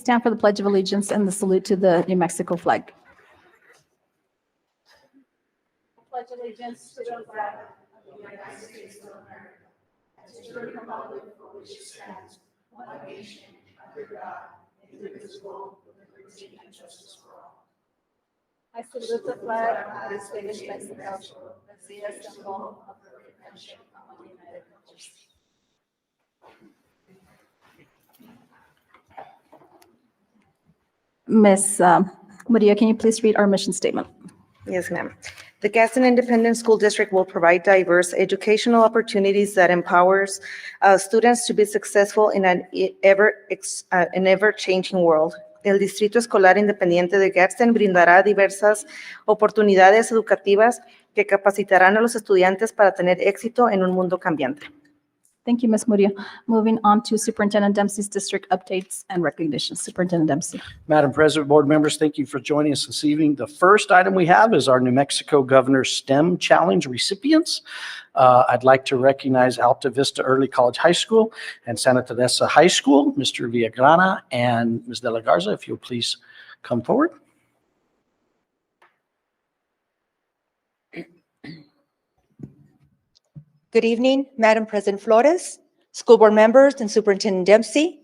stand for the Pledge of Allegiance and the salute to the New Mexico flag. Pledge allegiance to the flag of the United States of America, and to the republic for which it stands, one nation, under God, indivisible, with liberty and justice for all. I salute the flag of the state of Mexico, as the symbol of the friendship among the United Cultures. Ms. Murillo, can you please read our mission statement? Yes, ma'am. The Gaston Independent School District will provide diverse educational opportunities that empowers students to be successful in an ever-changing world. El Distrito Escolar Independiente de Gadsden brindará diversas oportunidades educativas que capacitarán a los estudiantes para tener éxito en un mundo cambiante. Thank you, Ms. Murillo. Moving on to Superintendent Dempsey's district updates and recognitions. Superintendent Dempsey. Madam President, board members, thank you for joining us this evening. The first item we have is our New Mexico Governor STEM Challenge recipients. I'd like to recognize Alta Vista Early College High School and Santa Teresa High School, Mr. Villagrana and Ms. De La Garza, if you'll please come forward. Good evening, Madam President Flores, school board members, and Superintendent Dempsey.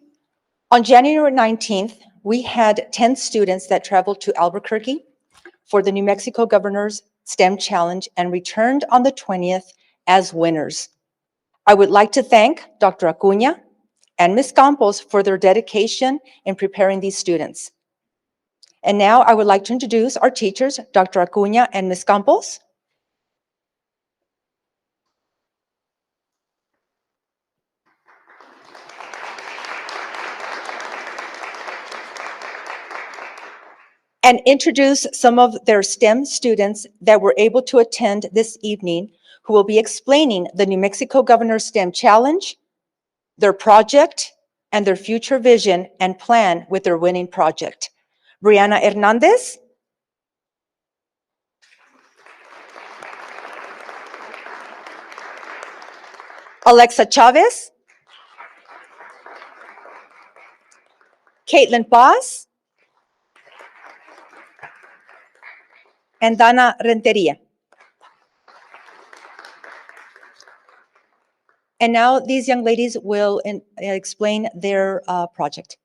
On January 19th, we had 10 students that traveled to Albuquerque for the New Mexico Governor's STEM Challenge and returned on the 20th as winners. I would like to thank Dr. Acuña and Ms. Campos for their dedication in preparing these students. And now I would like to introduce our teachers, Dr. Acuña and Ms. Campos. And introduce some of their STEM students that were able to attend this evening, who will be explaining the New Mexico Governor's STEM Challenge, their project, and their future vision and plan with their winning project. Brianna Hernandez. Alexa Chavez. Caitlin Paz. And Dana Renteria. And now these young ladies will explain their project.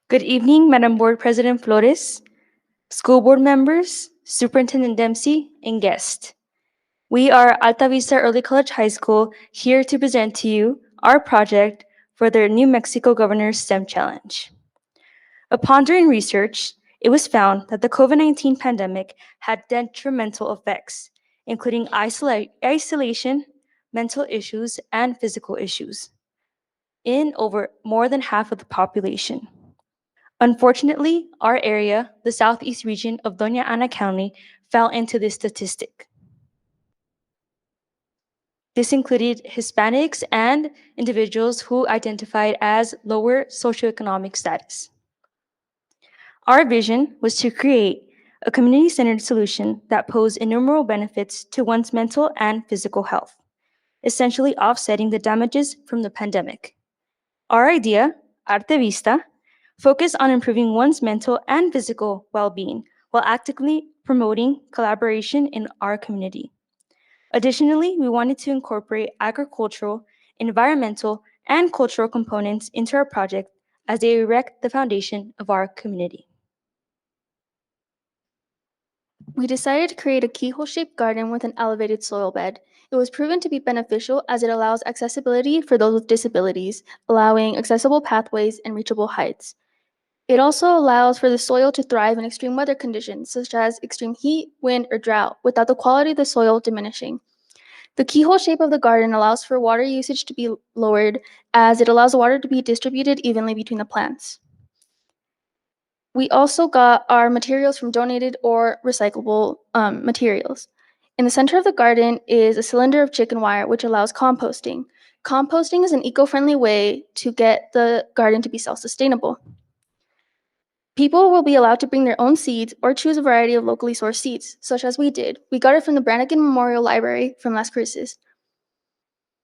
Good evening, Madam Board President Flores, school board members, Superintendent Dempsey, and guests. We are Alta Vista Early College High School here to present to you our project for their New Mexico Governor's STEM Challenge. Upon doing research, it was found that the COVID-19 pandemic had detrimental effects, including isolation, mental issues, and physical issues in over more than half of the population. Unfortunately, our area, the southeast region of Doña Ana County, fell into this statistic. This included Hispanics and individuals who identified as lower socioeconomic status. Our vision was to create a community-centered solution that posed innumerable benefits to one's mental and physical health, essentially offsetting the damages from the pandemic. Our idea, Arte Vista, focused on improving one's mental and physical well-being while actively promoting collaboration in our community. Additionally, we wanted to incorporate agricultural, environmental, and cultural components into our project as they erect the foundation of our community. We decided to create a keyhole-shaped garden with an elevated soil bed. It was proven to be beneficial as it allows accessibility for those with disabilities, allowing accessible pathways and reachable heights. It also allows for the soil to thrive in extreme weather conditions, such as extreme heat, wind, or drought, without the quality of the soil diminishing. The keyhole shape of the garden allows for water usage to be lowered, as it allows water to be distributed evenly between the plants. We also got our materials from donated or recyclable materials. In the center of the garden is a cylinder of chicken wire, which allows composting. Composting is an eco-friendly way to get the garden to be self-sustainable. People will be allowed to bring their own seeds or choose a variety of locally sourced seeds, such as we did. We got it from the Brannigan Memorial Library from Las Cruces.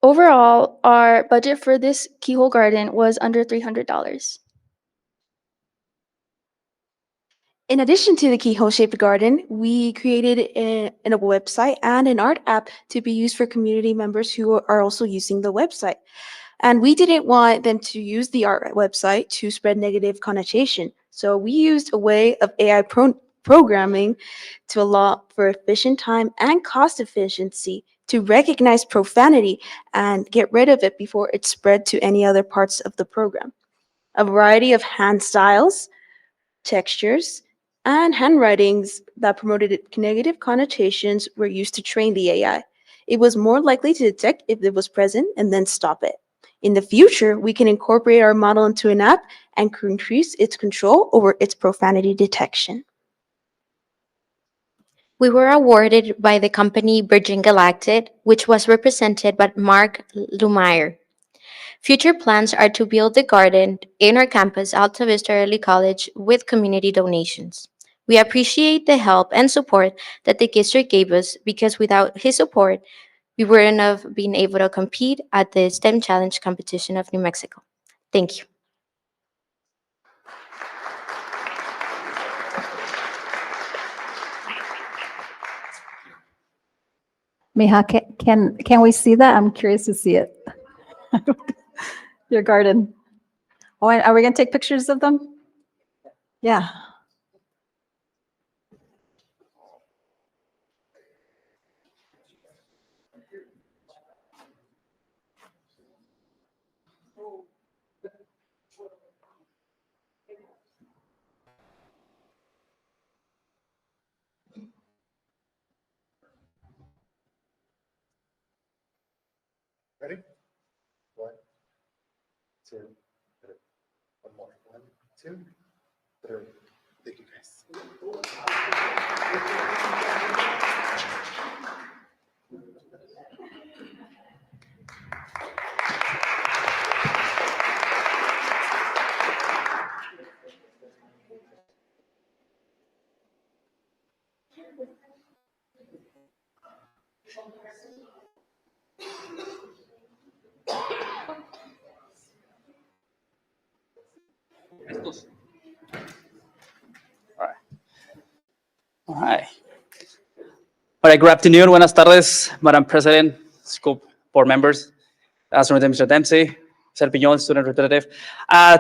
Overall, our budget for this keyhole garden was under $300. In addition to the keyhole-shaped garden, we created a website and an art app to be used for community members who are also using the website. And we didn't want them to use the art website to spread negative connotation. So we used a way of AI programming to allow for efficient time and cost efficiency to recognize profanity and get rid of it before it spread to any other parts of the program. A variety of hand styles, textures, and handwritings that promoted negative connotations were used to train the AI. It was more likely to detect if it was present and then stop it. In the future, we can incorporate our model into an app and increase its control over its profanity detection. We were awarded by the company Virgin Galactic, which was represented by Mark Lumiere. Future plans are to build the garden in our campus, Alta Vista Early College, with community donations. We appreciate the help and support that the district gave us because without his support, we wouldn't have been able to compete at the STEM Challenge competition of New Mexico. Thank you. Mija, can we see that? I'm curious to see it. Your garden. Oh, and are we going to take pictures of them? Yeah. Ready? 1, 2, 3. One more. 1, 2, 3. Thank you, guys. All right. Good afternoon. Buenas tardes, Madam President, school board members, Student Mr. Dempsey, Mr. Piñon, student representative.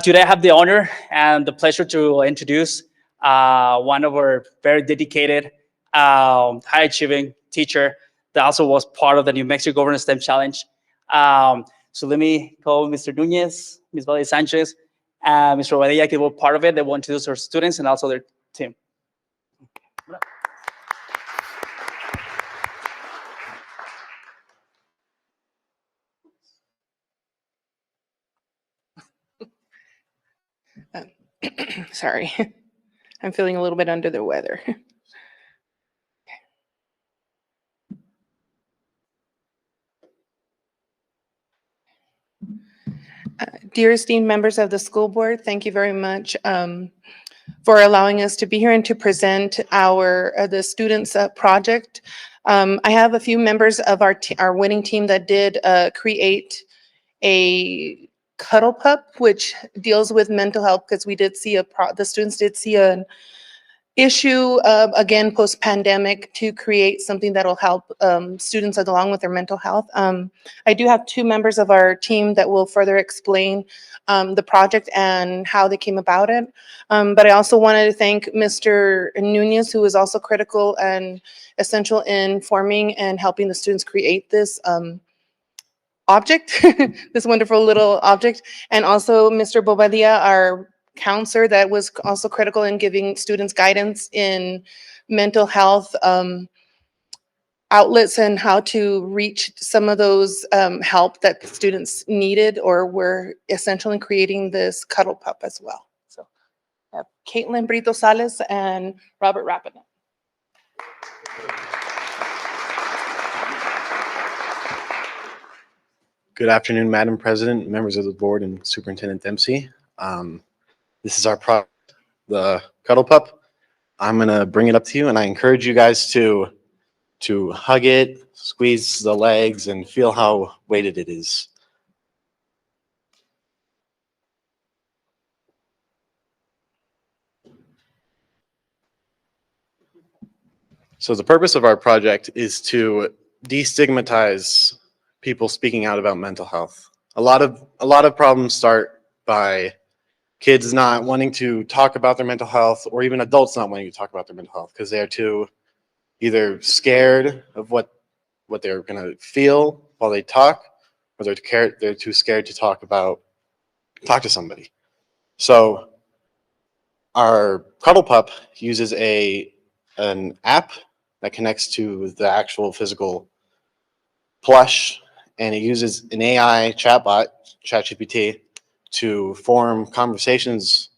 Today I have the honor and the pleasure to introduce one of our very dedicated, high achieving teacher that also was part of the New Mexico Governor STEM Challenge. So let me call Mr. Nunez, Ms. Valle Sanchez, and Mr. Obadilla, who were part of it. They want to introduce our students and also their team. Sorry, I'm feeling a little bit under the weather. Dear esteemed members of the school board, thank you very much for allowing us to be here and to present the students' project. I have a few members of our winning team that did create a cuddle pup, which deals with mental health, because we did see the students did see an issue again post-pandemic to create something that will help students along with their mental health. I do have 2 members of our team that will further explain the project and how they came about it. But I also wanted to thank Mr. Nunez, who was also critical and essential in forming and helping the students create this object, this wonderful little object, and also Mr. Bobadilla, our counselor, that was also critical in giving students guidance in mental health outlets and how to reach some of those help that students needed or were essential in creating this cuddle pup as well. So I have Caitlin Brito Sales and Robert Rapina. Good afternoon, Madam President, members of the board, and Superintendent Dempsey. This is our product, the cuddle pup. I'm gonna bring it up to you, and I encourage you guys to hug it, squeeze the legs, and feel how weighted it is. So the purpose of our project is to destigmatize people speaking out about mental health. A lot of problems start by kids not wanting to talk about their mental health, or even adults not wanting to talk about their mental health because they're too either scared of what they're gonna feel while they talk, or they're too scared to talk to somebody. So our Cuddle Pup uses an app that connects to the actual physical plush, and it uses an AI chatbot, ChatGPT, to form conversations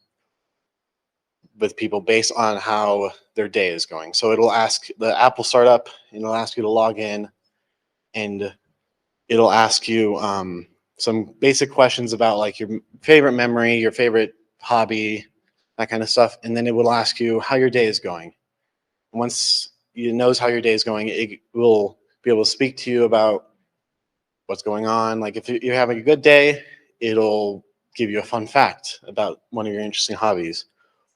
with people based on how their day is going. So the app will start up, and it'll ask you to log in, and it'll ask you some basic questions about like your favorite memory, your favorite hobby, that kind of stuff. And then it will ask you how your day is going. Once it knows how your day is going, it will be able to speak to you about what's going on. Like if you're having a good day, it'll give you a fun fact about one of your interesting hobbies.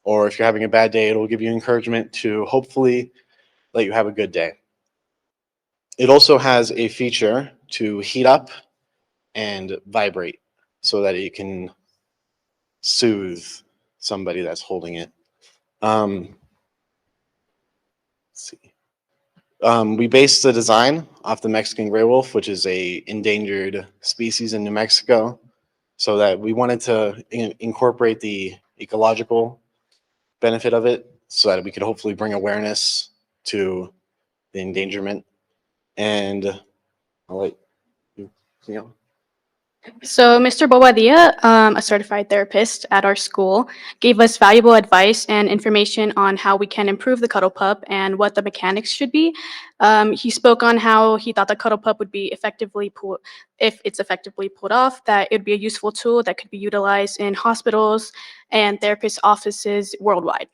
Or if you're having a bad day, it'll give you encouragement to hopefully let you have a good day. It also has a feature to heat up and vibrate so that it can soothe somebody that's holding it. Let's see. We based the design off the Mexican gray wolf, which is a endangered species in New Mexico, so that we wanted to incorporate the ecological benefit of it so that we could hopefully bring awareness to the endangerment. And I'll let you know. So Mr. Bobadilla, a certified therapist at our school, gave us valuable advice and information on how we can improve the Cuddle Pup and what the mechanics should be. He spoke on how he thought the Cuddle Pup would be if it's effectively pulled off, that it would be a useful tool that could be utilized in hospitals and therapist offices worldwide.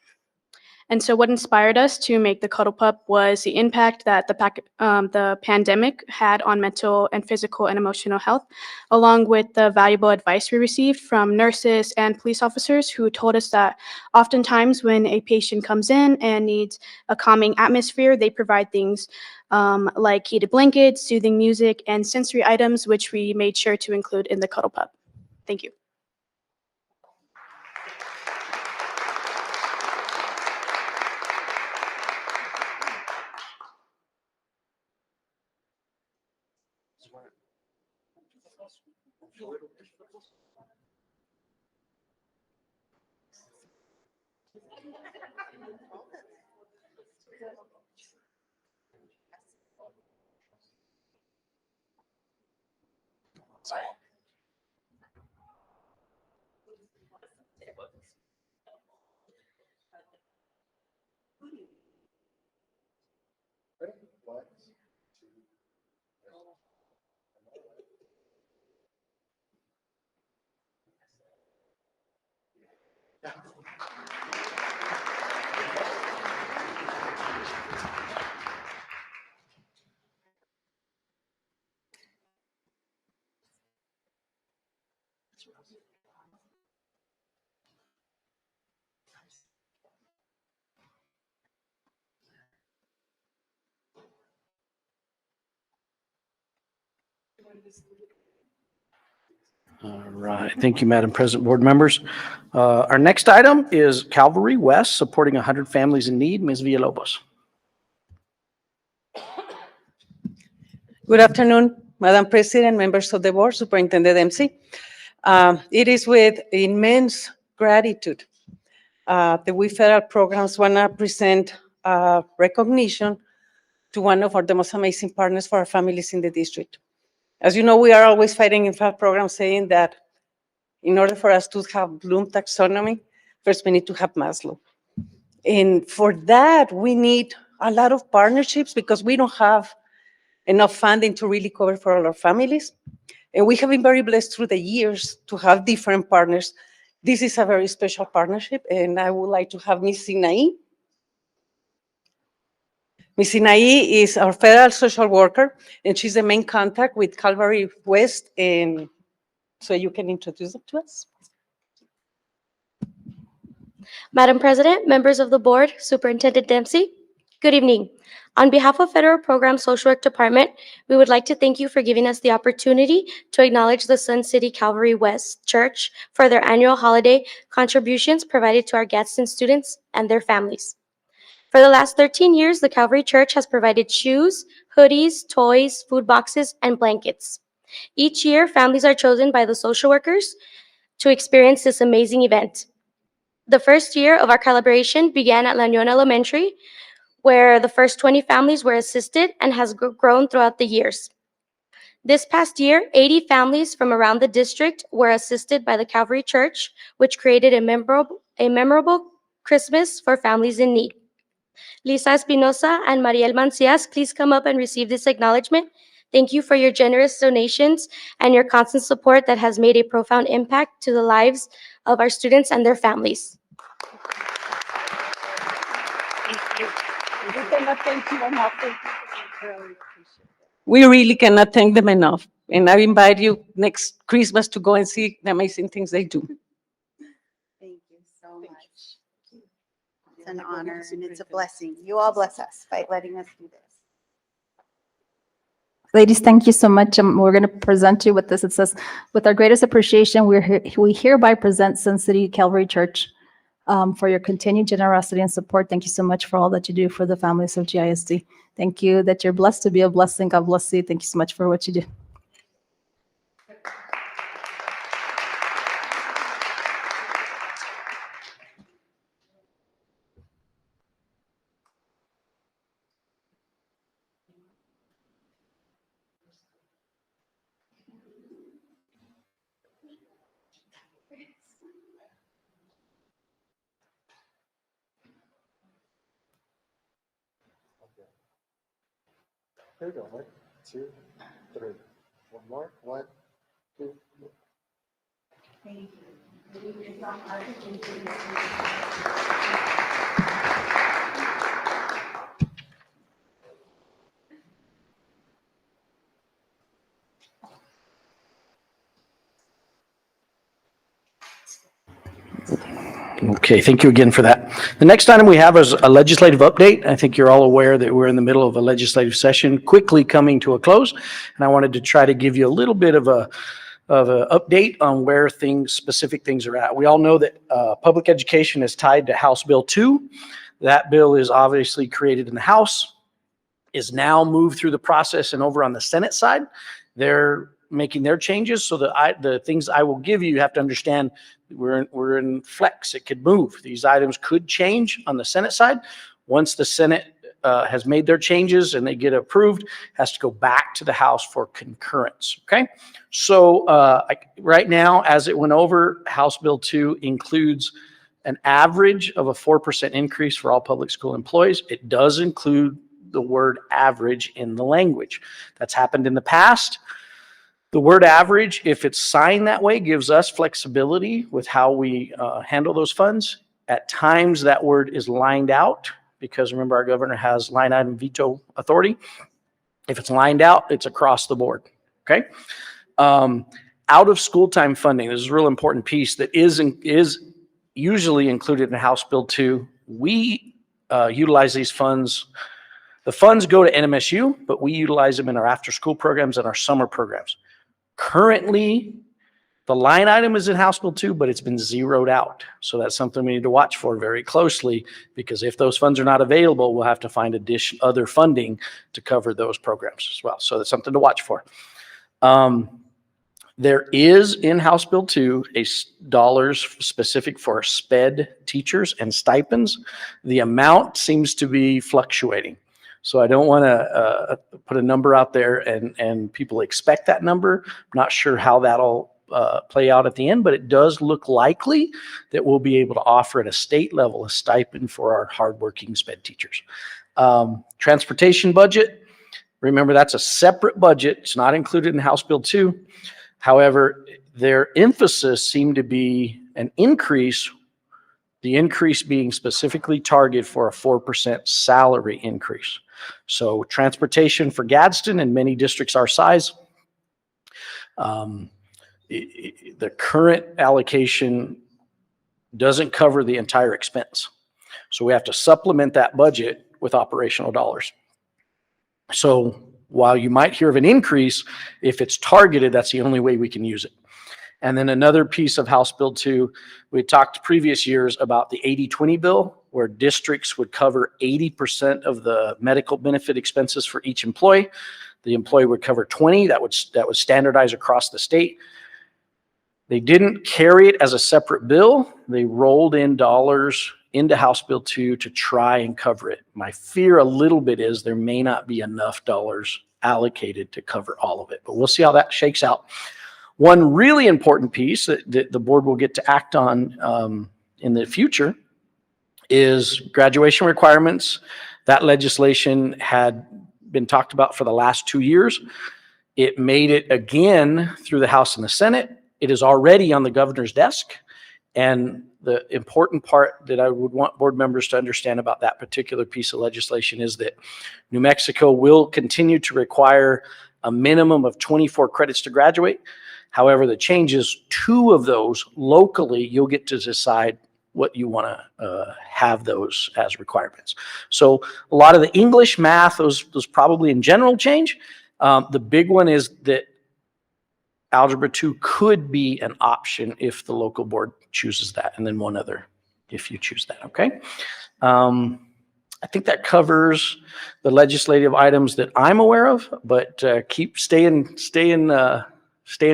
And so what inspired us to make the Cuddle Pup was the impact that the pandemic had on mental and physical and emotional health, along with the valuable advice we received from nurses and police officers who told us that oftentimes when a patient comes in and needs a calming atmosphere, they provide things like heated blankets, soothing music, and sensory items, which we made sure to include in the Cuddle Pup. Thank you. Sorry. All right. Thank you, Madam President, board members. Our next item is Calvary West, supporting 100 families in need. Ms. Villalobos. Good afternoon, Madam President, members of the board, Superintendent Dempsey. It is with immense gratitude that we federal programs want to present recognition to one of the most amazing partners for our families in the district. As you know, we are always fighting in FAD programs saying that in order for us to have Bloom taxonomy, first we need to have Maslow. And for that, we need a lot of partnerships because we don't have enough funding to really cover for all our families. And we have been very blessed through the years to have different partners This is a very special partnership, and I would like to have Ms. Sinai. Ms. Sinai is our federal social worker, and she's the main contact with Calvary West, and so you can introduce it to us. Madam President, members of the board, Superintendent Dempsey, good evening. On behalf of Federal Program Social Work Department, we would like to thank you for giving us the opportunity to acknowledge the Sun City Calvary West Church for their annual holiday contributions provided to our Gadsden students and their families. For the last 13 years, the Calvary Church has provided shoes, hoodies, toys, food boxes, and blankets. Each year, families are chosen by the social workers to experience this amazing event. The first year of our collaboration began at Lanyon Elementary, where the first 20 families were assisted and has grown throughout the years. This past year, 80 families from around the district were assisted by the Calvary Church, which created a memorable Christmas for families in need. Lisa Espinosa and Mariel Mancias, please come up and receive this acknowledgement. Thank you for your generous donations and your constant support that has made a profound impact to the lives of our students and their families. We cannot thank you enough. We really cannot thank them enough. And I invite you next Christmas to go and see the amazing things they do. Thank you so much. It's an honor and it's a blessing. You all bless us by letting us do this. Ladies, thank you so much. We're going to present you with this. It says, with our greatest appreciation, we hereby present Sun City Calvary Church for your continued generosity and support. Thank you so much for all that you do for the families of GISD. Thank you that you're blessed to be a blessing. God bless you. Thank you so much for what you do. There we go. 1, 2, 3. One more. 1, 2, 3. Thank you. Okay, thank you again for that. The next item we have is a legislative update. I think you're all aware that we're in the middle of a legislative session quickly coming to a close, and I wanted to try to give you a little bit of a update on where specific things are at. We all know that public education is tied to House Bill 2. That bill is obviously created in the House, is now moved through the process and over on the Senate side. They're making their changes, so the things I will give you, you have to understand we're in flex. It could move. These items could change on the Senate side. Once the Senate has made their changes and they get approved, it has to go back to the House for concurrence. Okay, so right now, as it went over, House Bill 2 includes an average of a 4% increase for all public school employees. It does include the word average in the language. That's happened in the past. The word average, if it's signed that way, gives us flexibility with how we handle those funds. At times, that word is lined out because remember, our governor has line item veto authority. If it's lined out, it's across the board. Okay. Out of school time funding, this is a real important piece that is usually included in House Bill 2. We utilize these funds. The funds go to NMSU, but we utilize them in our after-school programs and our summer programs. Currently, the line item is in House Bill 2, but it's been zeroed out. So that's something we need to watch for very closely, because if those funds are not available, we'll have to find other funding to cover those programs as well. So that's something to watch for. There is in House Bill 2 dollars specific for SPED teachers and stipends. The amount seems to be fluctuating. So I don't want to put a number out there and people expect that number. I'm not sure how that'll play out at the end, but it does look likely that we'll be able to offer at a state level a stipend for our hardworking SPED teachers. Transportation budget, remember that's a separate budget. It's not included in House Bill 2. However, their emphasis seemed to be, an increase, the increase being specifically targeted for a 4% salary increase. So transportation for Gadsden and many districts our size, the current allocation doesn't cover the entire expense. So we have to supplement that budget with operational dollars. So while you might hear of an increase, if it's targeted, that's the only way we can use it. And then another piece of House Bill 2, we talked previous years about the 80-20 bill, where districts would cover 80% of the medical benefit expenses for each employee. The employee would cover 20. That would standardize across the state. They didn't carry it as a separate bill. They rolled in dollars into House Bill 2 to try and cover it. My fear a little bit is there may not be enough dollars allocated to cover all of it, but we'll see how that shakes out. One really important piece that the board will get to act on in the future is graduation requirements. That legislation had been talked about for the last 2 years. It made it again through the House and the Senate. It is already on the governor's desk. And the important part that I would want board members to understand about that particular piece of legislation is that New Mexico will continue to require a minimum of 24 credits to graduate. However, the changes, 2 of those locally, you'll get to decide what you want to have those as requirements. So a lot of the English, math, those probably in general change. The big one is that Algebra 2 could be an option if the local board chooses that, and then one other if you choose that, okay? I think that covers the legislative items that I'm aware of, but stay in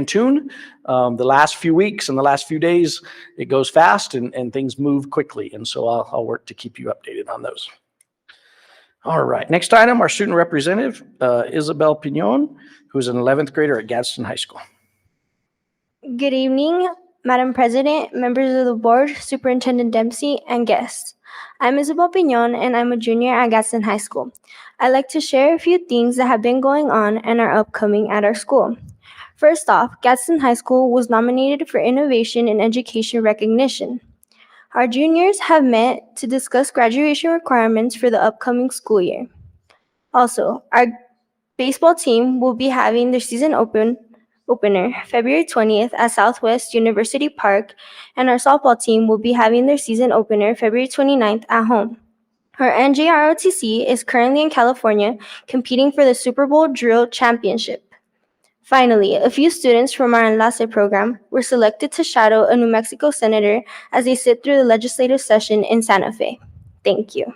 tune. The last few weeks and the last few days, it goes fast and things move quickly, and so I'll work to keep you updated on those. All right, next item, our student representative, Isabel Pinon, who's an 11th grader at Gadsden High School. Good evening, Madam President, members of the board, Superintendent Dempsey, and guests. I'm Isabel Pinon, and I'm a junior at Gadsden High School. I'd like to share a few things that have been going on and are upcoming at our school. First off, Gadsden High School was nominated for Innovation in Education Recognition. Our juniors have met to discuss graduation requirements for the upcoming school year. Also, our baseball team will be having their season opener February 20th at Southwest University Park, and our softball team will be having their season opener February 29th at home. Our NJROTC is currently in California competing for the Super Bowl Drill Championship. Finally, a few students from our Enlace program were selected to shadow a New Mexico senator as they sit through the legislative session in Santa Fe. Thank you.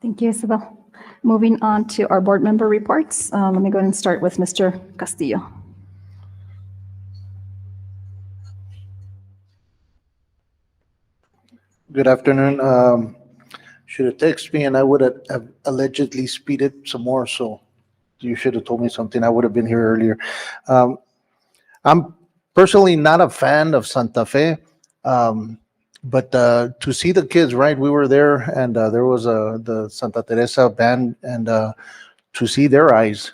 Thank you, Isabel. Moving on to our board member reports. Let me go ahead and start with Mr. Castillo. Good afternoon. Should have texted me and I would have allegedly speeded some more. So you should have told me something. I would have been here earlier. I'm personally not a fan of Santa Fe. But to see the kids, right? We were there, and there was the Santa Teresa band, and to see their eyes,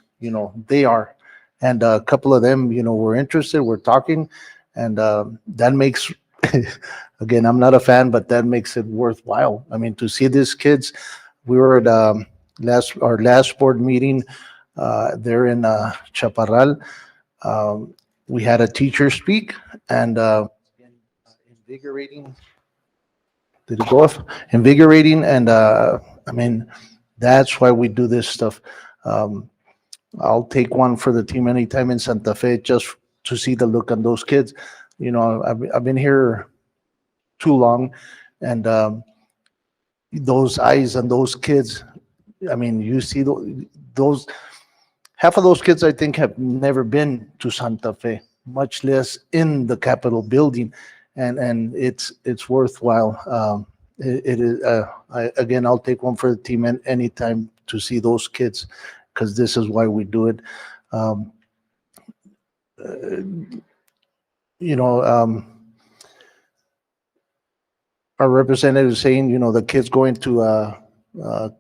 they are, and a couple of them, were interested. We're talking, and that makes, again, I'm not a fan, but that makes it worthwhile. I mean, to see these kids, we were at our last board meeting there in Chaparral. We had a teacher speak, and invigorating. Did it go off? Invigorating, and I mean, that's why we do this stuff. I'll take one for the team anytime in Santa Fe just to see the look on those kids. I've been here too long, and those eyes on those kids. I mean, you see those. Half of those kids, I think, have never been to Santa Fe, much less in the Capitol building. And it's worthwhile. It is again, I'll take one for the team anytime to see those kids, because this is why we do it. Our representative is saying, the kids going to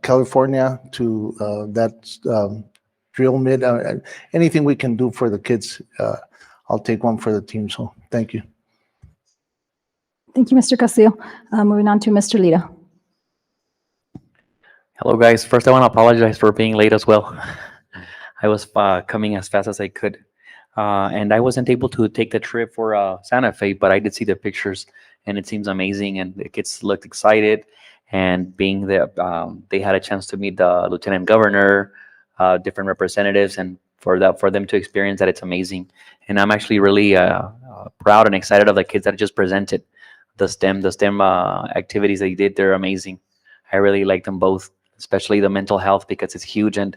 California to that drill mid, anything we can do for the kids, I'll take one for the team. So thank you. Thank you, Mr. Castillo. Moving on to Mr. Lira. Hello, guys. First, I want to apologize for being late as well. I was coming as fast as I could. And I wasn't able to take the trip for Santa Fe, but I did see the pictures, and it seems amazing, and the kids looked excited. And being there, they had a chance to meet the lieutenant governor, different representatives, and for them to experience that, it's amazing. And I'm actually really proud and excited of the kids that just presented the STEM activities they did. They're amazing. I really like them both, especially the mental health, because it's huge, and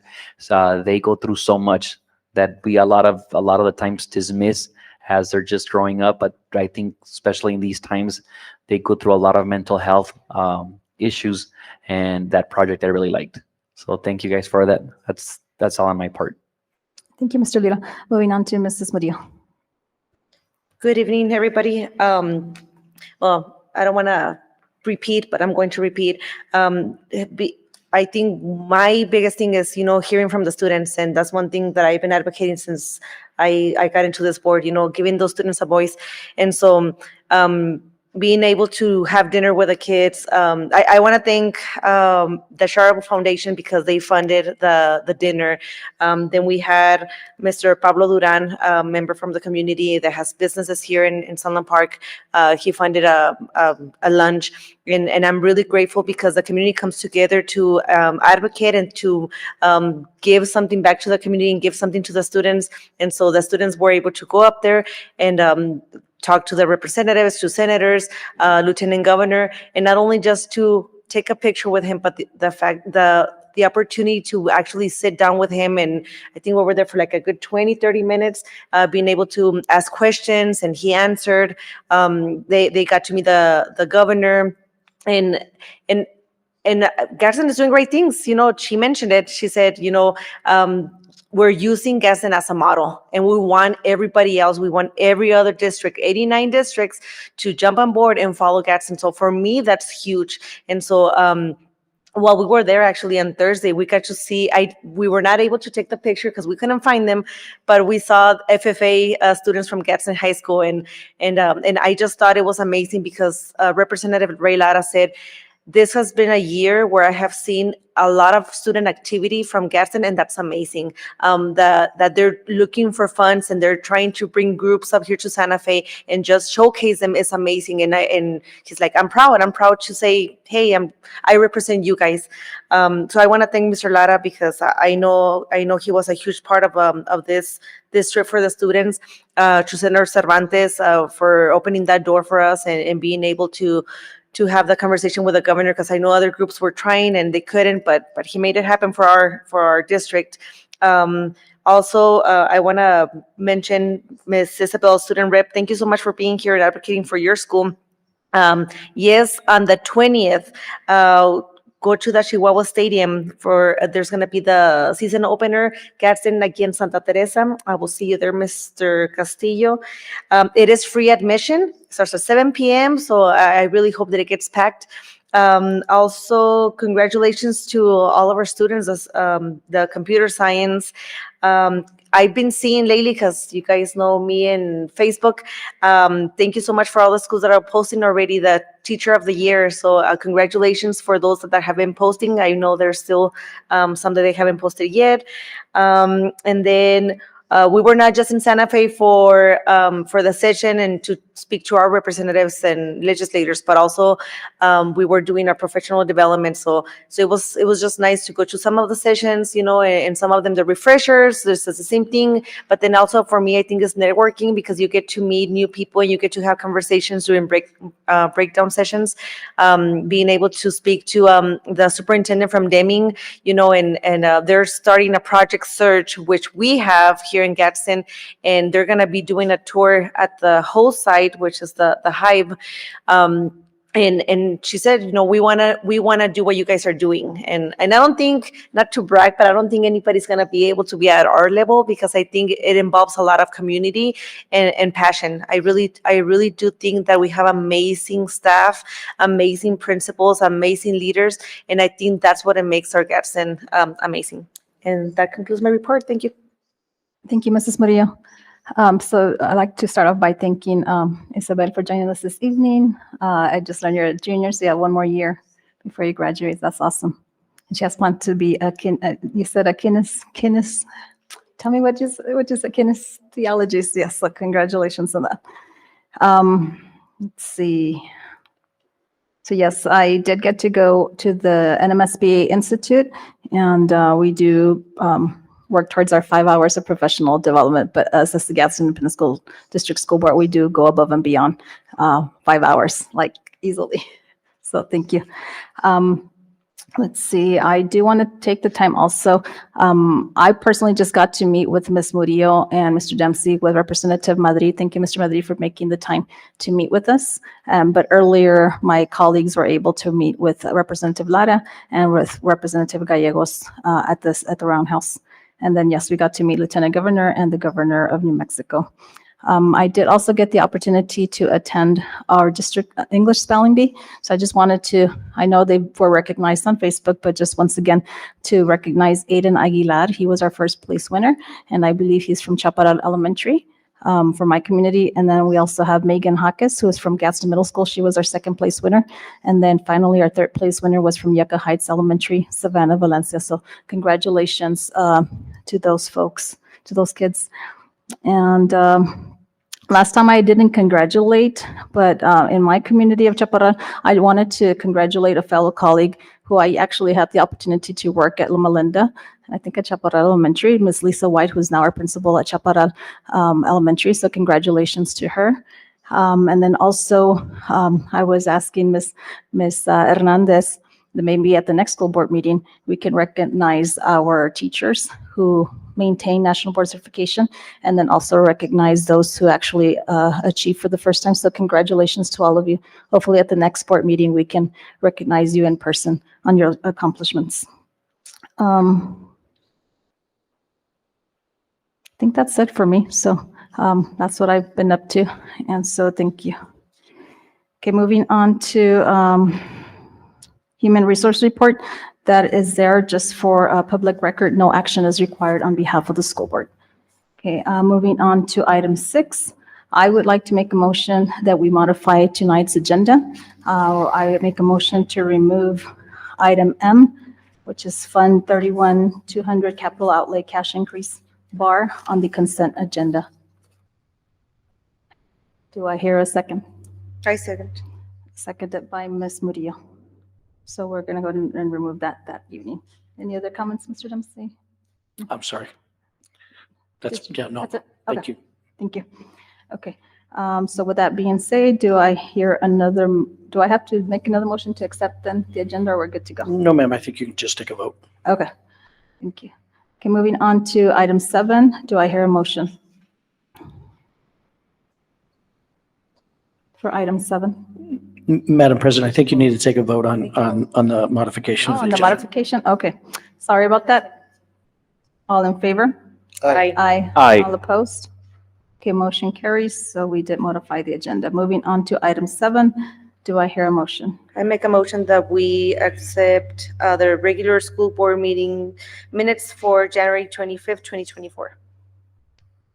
they go through so much that we a lot of the times dismiss as they're just growing up. But I think especially in these times, they go through a lot of mental health issues, and that project I really liked. So thank you guys for that. That's all on my part. Thank you, Mr. Lira. Moving on to Mrs. Murillo. Good evening, everybody. Well, I don't want to repeat, but I'm going to repeat. I think my biggest thing is, hearing from the students, and that's one thing that I've been advocating since I got into this board, giving those students a voice. And so being able to have dinner with the kids. I want to thank the Charitable Foundation because they funded the dinner. Then we had Mr. Pablo Duran, a member from the community that has businesses here in Sunland Park. He funded a lunch, and I'm really grateful because the community comes together to advocate and to give something back to the community and give something to the students. And so the students were able to go up there and talk to the representatives, to senators, lieutenant governor, and not only just to take a picture with him, but the opportunity to actually sit down with him. And I think we were there for like a good 20, 30 minutes, being able to ask questions, and he answered. They got to meet the governor, and Gadsden is doing great things. She mentioned it. She said, we're using Gadsden as a model, and we want everybody else, we want every other district, 89 districts, to jump on board and follow Gadsden. So for me, that's huge. And so while we were there actually on Thursday, we got to see, we were not able to take the picture because we couldn't find them, but we saw FFA students from Gadsden High School, and I just thought it was amazing because Representative Ray Lara said, this has been a year where I have seen a lot of student activity from Gadsden, and that's amazing. That they're looking for funds and they're trying to bring groups up here to Santa Fe and just showcase them is amazing. And he's like, I'm proud to say, hey, I represent you guys. So I want to thank Mr. Lara because I know he was a huge part of this trip for the students. To Senator Cervantes for opening that door for us and being able to have the conversation with the governor, because I know other groups were trying and they couldn't, but he made it happen for our district. Also, I want to mention Ms. Isabel, student rep. Thank you so much for being here and advocating for your school. Yes, on the 20th, go to the Chihuahua Stadium for there's going to be the season opener, Gadsden against Santa Teresa. I will see you there, Mr. Castillo. It is free admission. It starts at 7 p.m. So I really hope that it gets packed. Also, congratulations to all of our students, the computer science. I've been seeing lately, because you guys know me in Facebook. Thank you so much for all the schools that are posting already the Teacher of the Year. So congratulations for those that have been posting. I know there's still some that they haven't posted yet. And then we were not just in Santa Fe for the session and to speak to our representatives and legislators, but also we were doing our professional development. So it was just nice to go to some of the sessions, and some of them the refreshers. This is the same thing, but then also for me, I think it's networking, because you get to meet new people and you get to have conversations during breakdown sessions. Being able to speak to the superintendent from Deming, and they're starting a project search, which we have here in Gadsden, and they're going to be doing a tour at the host site, which is the Hive. And she said, we want to do what you guys are doing. And I don't think, not to brag, but I don't think anybody's going to be able to be at our level, because I think it involves a lot of community and passion. I really do think that we have amazing staff, amazing principals, amazing leaders. And I think that's what it makes our Gadsden amazing. And that concludes my report. Thank you. Thank you, Mrs. Murillo. So I'd like to start off by thanking Isabel for joining us this evening. I just learned you're a junior, so you have one more year before you graduate. That's awesome. And she has planned to be you said a kines. Tell me what is a kinestheologist? Yes, so congratulations on that. Let's see. So yes, I did get to go to the NMSBA Institute, and we do work towards our 5 hours of professional development. But as the Gadsden Independent School District School Board, we do go above and beyond 5 hours, like easily. So thank you. Let's see, I do want to take the time also. I personally just got to meet with Ms. Murillo and Mr. Dempsey with Representative Madrid. Thank you, Mr. Madrid, for making the time to meet with us. But earlier, my colleagues were able to meet with Representative Lara and with Representative Gallegos at the Roundhouse. And then, yes, we got to meet Lieutenant Governor and the Governor of New Mexico. I did also get the opportunity to attend our district English spelling bee. So I just wanted to, I know they were recognized on Facebook, but just once again to recognize Aiden Aguilar. He was our first place winner, and I believe he's from Chaparral Elementary for my community. And then we also have Megan Hawkes, who is from Gadsden Middle School. She was our second place winner. And then finally, our third place winner was from Yucca Heights Elementary, Savannah, Valencia. So congratulations to those folks, to those kids. And last time I didn't congratulate, but in my community of Chaparral, I wanted to congratulate a fellow colleague who I actually had the opportunity to work at Loma Linda, I think at Chaparral Elementary, Ms. Lisa White, who's now our principal at Chaparral Elementary. So congratulations to her. And then also, I was asking Ms. Hernandez that maybe at the next school board meeting, we can recognize our teachers who maintain national board certification, and then also recognize those who actually achieve for the first time. So congratulations to all of you. Hopefully at the next board meeting, we can recognize you in person on your accomplishments. I think that's it for me. So that's what I've been up to. And so thank you. Okay, moving on to Human Resource Report. That is there just for a public record. No action is required on behalf of the school board. Okay, moving on to item 6. I would like to make a motion that we modify tonight's agenda. I make a motion to remove item M, which is Fund 31-200 Capital Outlay Cash Increase Bar on the consent agenda. Do I hear a second? I second. Seconded by Ms. Murillo. So we're going to go ahead and remove that evening. Any other comments, Mr. Dempsey? I'm sorry. That's, yeah, no, That's it? thank Okay. you. Thank you. Okay. So with that being said, do I have to make another motion to accept then the agenda, or we're good to go? No, ma'am, I think you can just take a vote. Okay. Thank you. Okay, moving on to item 7. Do I hear a motion? For item 7? Madam President, I think you need to take a vote on the modification of Oh, the on the agenda. modification? Okay. Sorry about that. All in favor? Aye. Aye. Aye. All opposed? Okay, motion carries. So we did modify the agenda. Moving on to item 7. Do I hear a motion? I make a motion that we accept the regular school board meeting minutes for January 25th, 2024.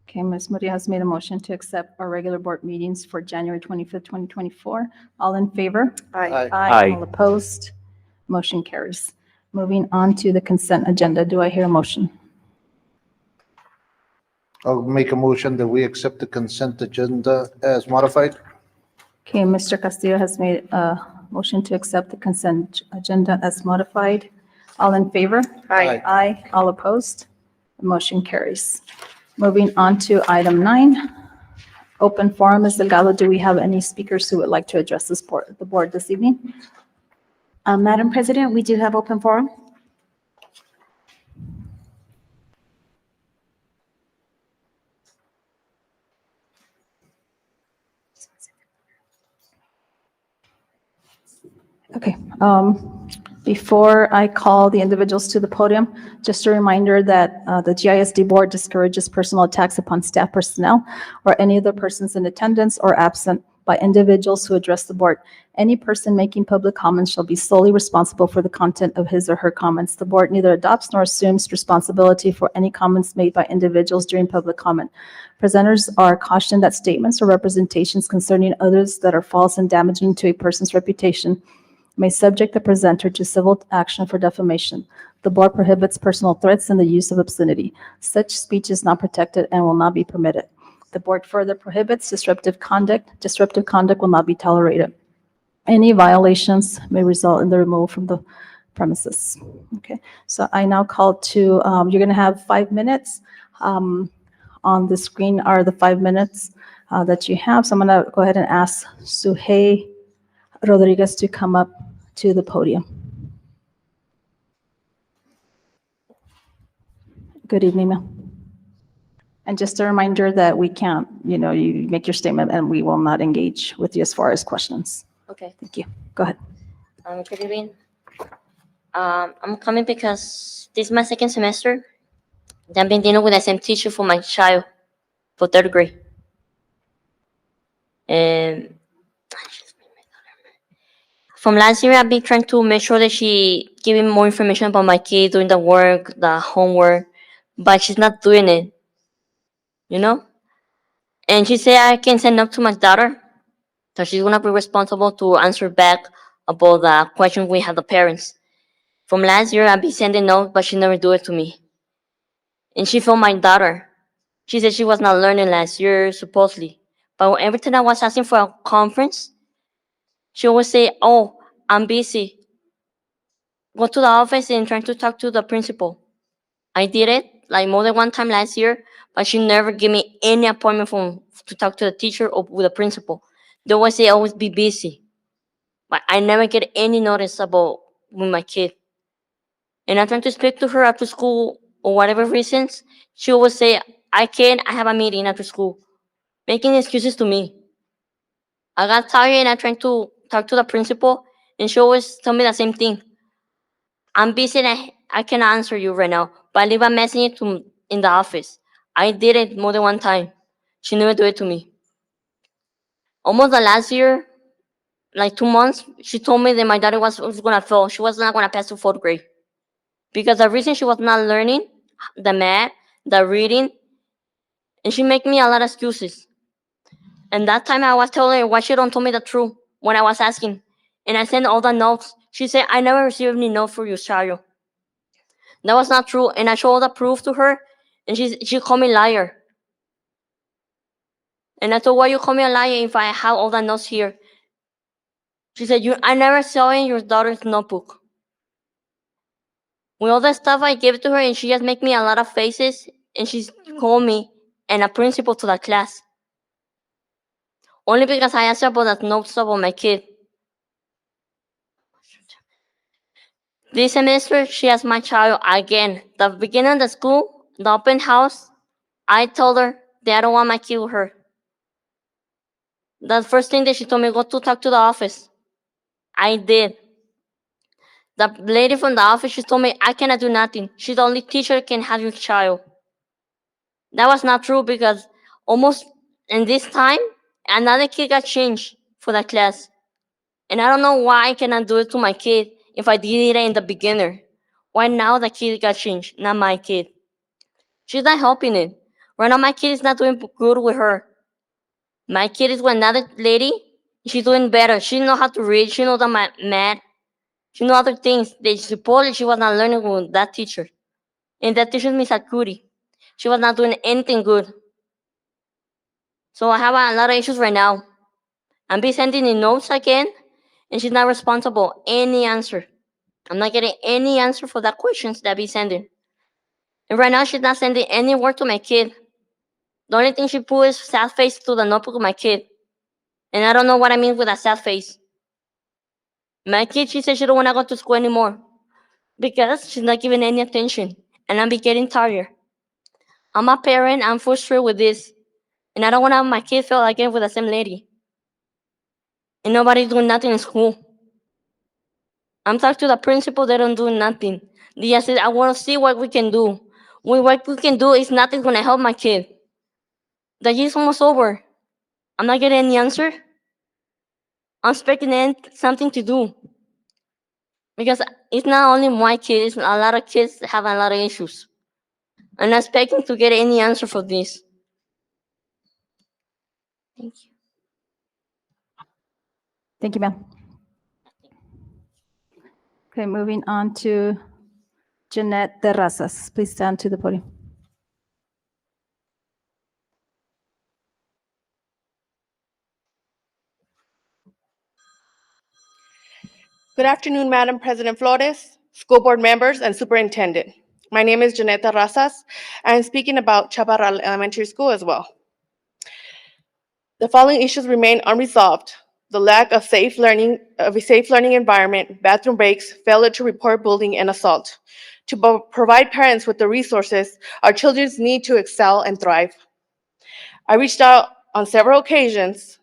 Okay, Ms. Murillo has made a motion to accept our regular board meetings for January 25th, 2024. All in favor? Aye. Aye. All opposed? Motion carries. Moving on to the consent agenda. Do I hear a motion? I'll make a motion that we accept the consent agenda as modified. Okay, Mr. Castillo has made a motion to accept the consent agenda as modified. All in favor? Aye. Aye. All opposed? The motion carries. Moving on to item 9, open forum. Ms. Delgado, do we have any speakers who would like to address the board this evening? Madam President, we do have open forum. Okay. Before I call the individuals to the podium, just a reminder that the GISD board discourages personal attacks upon staff personnel or any other persons in attendance or absent by individuals who address the board. Any person making public comments shall be solely responsible for the content of his or her comments. The board neither adopts nor assumes responsibility for any comments made by individuals during public comment. Presenters are cautioned that statements or representations concerning others that are false and damaging to a person's reputation may subject the presenter to civil action for defamation. The board prohibits personal threats and the use of obscenity. Such speech is not protected and will not be permitted. The board further prohibits disruptive conduct. Disruptive conduct will not be tolerated. Any violations may result in the removal from the premises. Okay, so I now call to, you're going to have 5 minutes. On the screen are the 5 minutes that you have. So I'm going to go ahead and ask Suhey Rodriguez to come up to the podium. Good evening, ma'am. And just a reminder that we can't, you make your statement and we will not engage with you as far as questions. Okay. Thank you. Go ahead. Good evening. I'm coming because this is my second semester. I've been dealing with the same teacher for my child for 3rd grade. And from last year, I've been trying to make sure that she giving more information about my kid, doing the work, the homework, but she's not doing it, And she said I can send up to my daughter, so she's gonna be responsible to answer back about the question we had the parents. From last year, I've been sending notes, but she never do it to me. And she told my daughter. She said she was not learning last year, supposedly. But every time I was asking for a conference, she always say, "Oh, I'm busy. Go to the office and try to talk to the principal." I did it like more than one time last year, but she never gave me any appointment to talk to the teacher or with the principal. They always say always be busy. But I never get any notice about with my kid. And I'm trying to speak to her after school or whatever reasons. She always say, I have a meeting after school. Making excuses to me. I got tired and I'm trying to talk to the principal and she always tell me the same thing. I'm busy and I cannot answer you right now, but leave a message in the office. I did it more than one time. She never do it to me. Almost the last year, like 2 months, she told me that my daughter was gonna fail. She was not gonna pass to 4th grade. Because the reason she was not learning the math, the reading, and she make me a lot of excuses. And that time I was telling her why she don't tell me the truth when I was asking. And I sent all the notes. She said, I never received any note for your child. That was not true. And I showed all the proof to her. And she called me liar. And I told, why you call me a liar if I have all the notes here? She said, I never saw in your daughter's notebook. With all the stuff I gave to her, and she just make me a lot of faces, and she called me and a principal to the class. Only because I asked her about the notes about my kid. This semester, she asked my child again. The beginning of the school, the open house, I told her that I don't want my kid with her. The first thing that she told me, go to talk to the office. I did. The lady from the office, she told me I cannot do nothing. She's the only teacher that can have your child. That was not true because almost in this time, another kid got changed for the class. And I don't know why I cannot do it to my kid if I did it in the beginner. Why now the kid got changed, not my kid? She's not helping it. Right now my kid is not doing good with her. My kid is with another lady. She's doing better. She knows how to read. She knows the math. She knows other things that supposedly she was not learning with that teacher. And that teacher is Miss Akuri. She was not doing anything good. So I have a lot of issues right now. I'm be sending the notes again, and she's not responsible. Any answer. I'm not getting any answer for that questions that I be sending. And right now she's not sending any work to my kid. The only thing she put is sad face to the notebook of my kid. And I don't know what I mean with a sad face. My kid, she said she don't want to go to school anymore because she's not giving any attention. And I'm be getting tired. I'm a parent. I'm frustrated with this. And I don't want to have my kid fail again with the same lady. And nobody's doing nothing in school. I'm talking to the principal. They don't do nothing. They just said, I want to see what we can do. What we can do is nothing going to help my kid. The year's almost over. I'm not getting any answer. I'm expecting something to do. Because it's not only my kids, a lot of kids have a lot of issues. I'm not expecting to get any answer for this. Thank you. Thank you, ma'am. Okay, moving on to Jeanette Terrazas. Please stand to the podium. Good afternoon, Madam President Flores, school board members, and superintendent. My name is Janeta Razas. I'm speaking about Chaparral Elementary School as well. The following issues remain unresolved: the lack of a safe learning environment, bathroom breaks, failure to report bullying and assault. To provide parents with the resources our children need to excel and thrive. I reached out on several occasions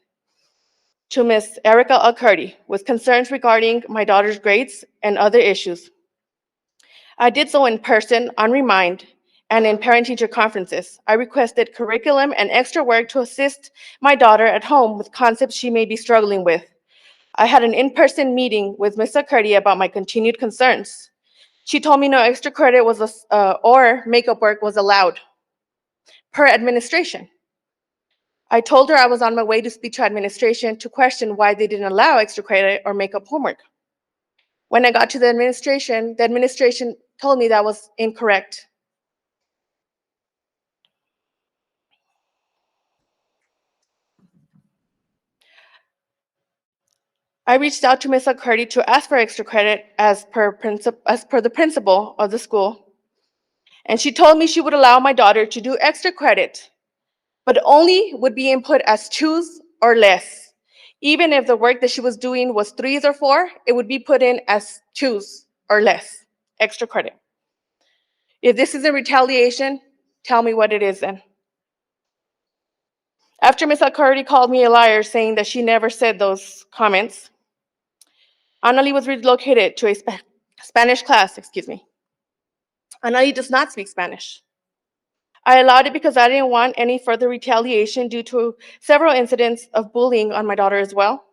to Ms. Erica Alcurdy with concerns regarding my daughter's grades and other issues. I did so in person, on Remind, and in parent-teacher conferences. I requested curriculum and extra work to assist my daughter at home with concepts she may be struggling with. I had an in-person meeting with Ms. Alcurdy about my continued concerns. She told me no extra credit or makeup work was allowed per administration. I told her I was on my way to speak to administration to question why they didn't allow extra credit or makeup homework. When I got to the administration told me that was incorrect. I reached out to Ms. Alcurdy to ask for extra credit as per the principal of the school, and she told me she would allow my daughter to do extra credit, but only would be input as 2s or less. Even if the work that she was doing was 3s or 4, it would be put in as 2s or less, extra credit. If this isn't retaliation, tell me what it is then. After Ms. Alcurdy called me a liar, saying that she never said those comments, Anali was relocated to a Spanish class, Anali does not speak Spanish. I allowed it because I didn't want any further retaliation due to several incidents of bullying on my daughter as well.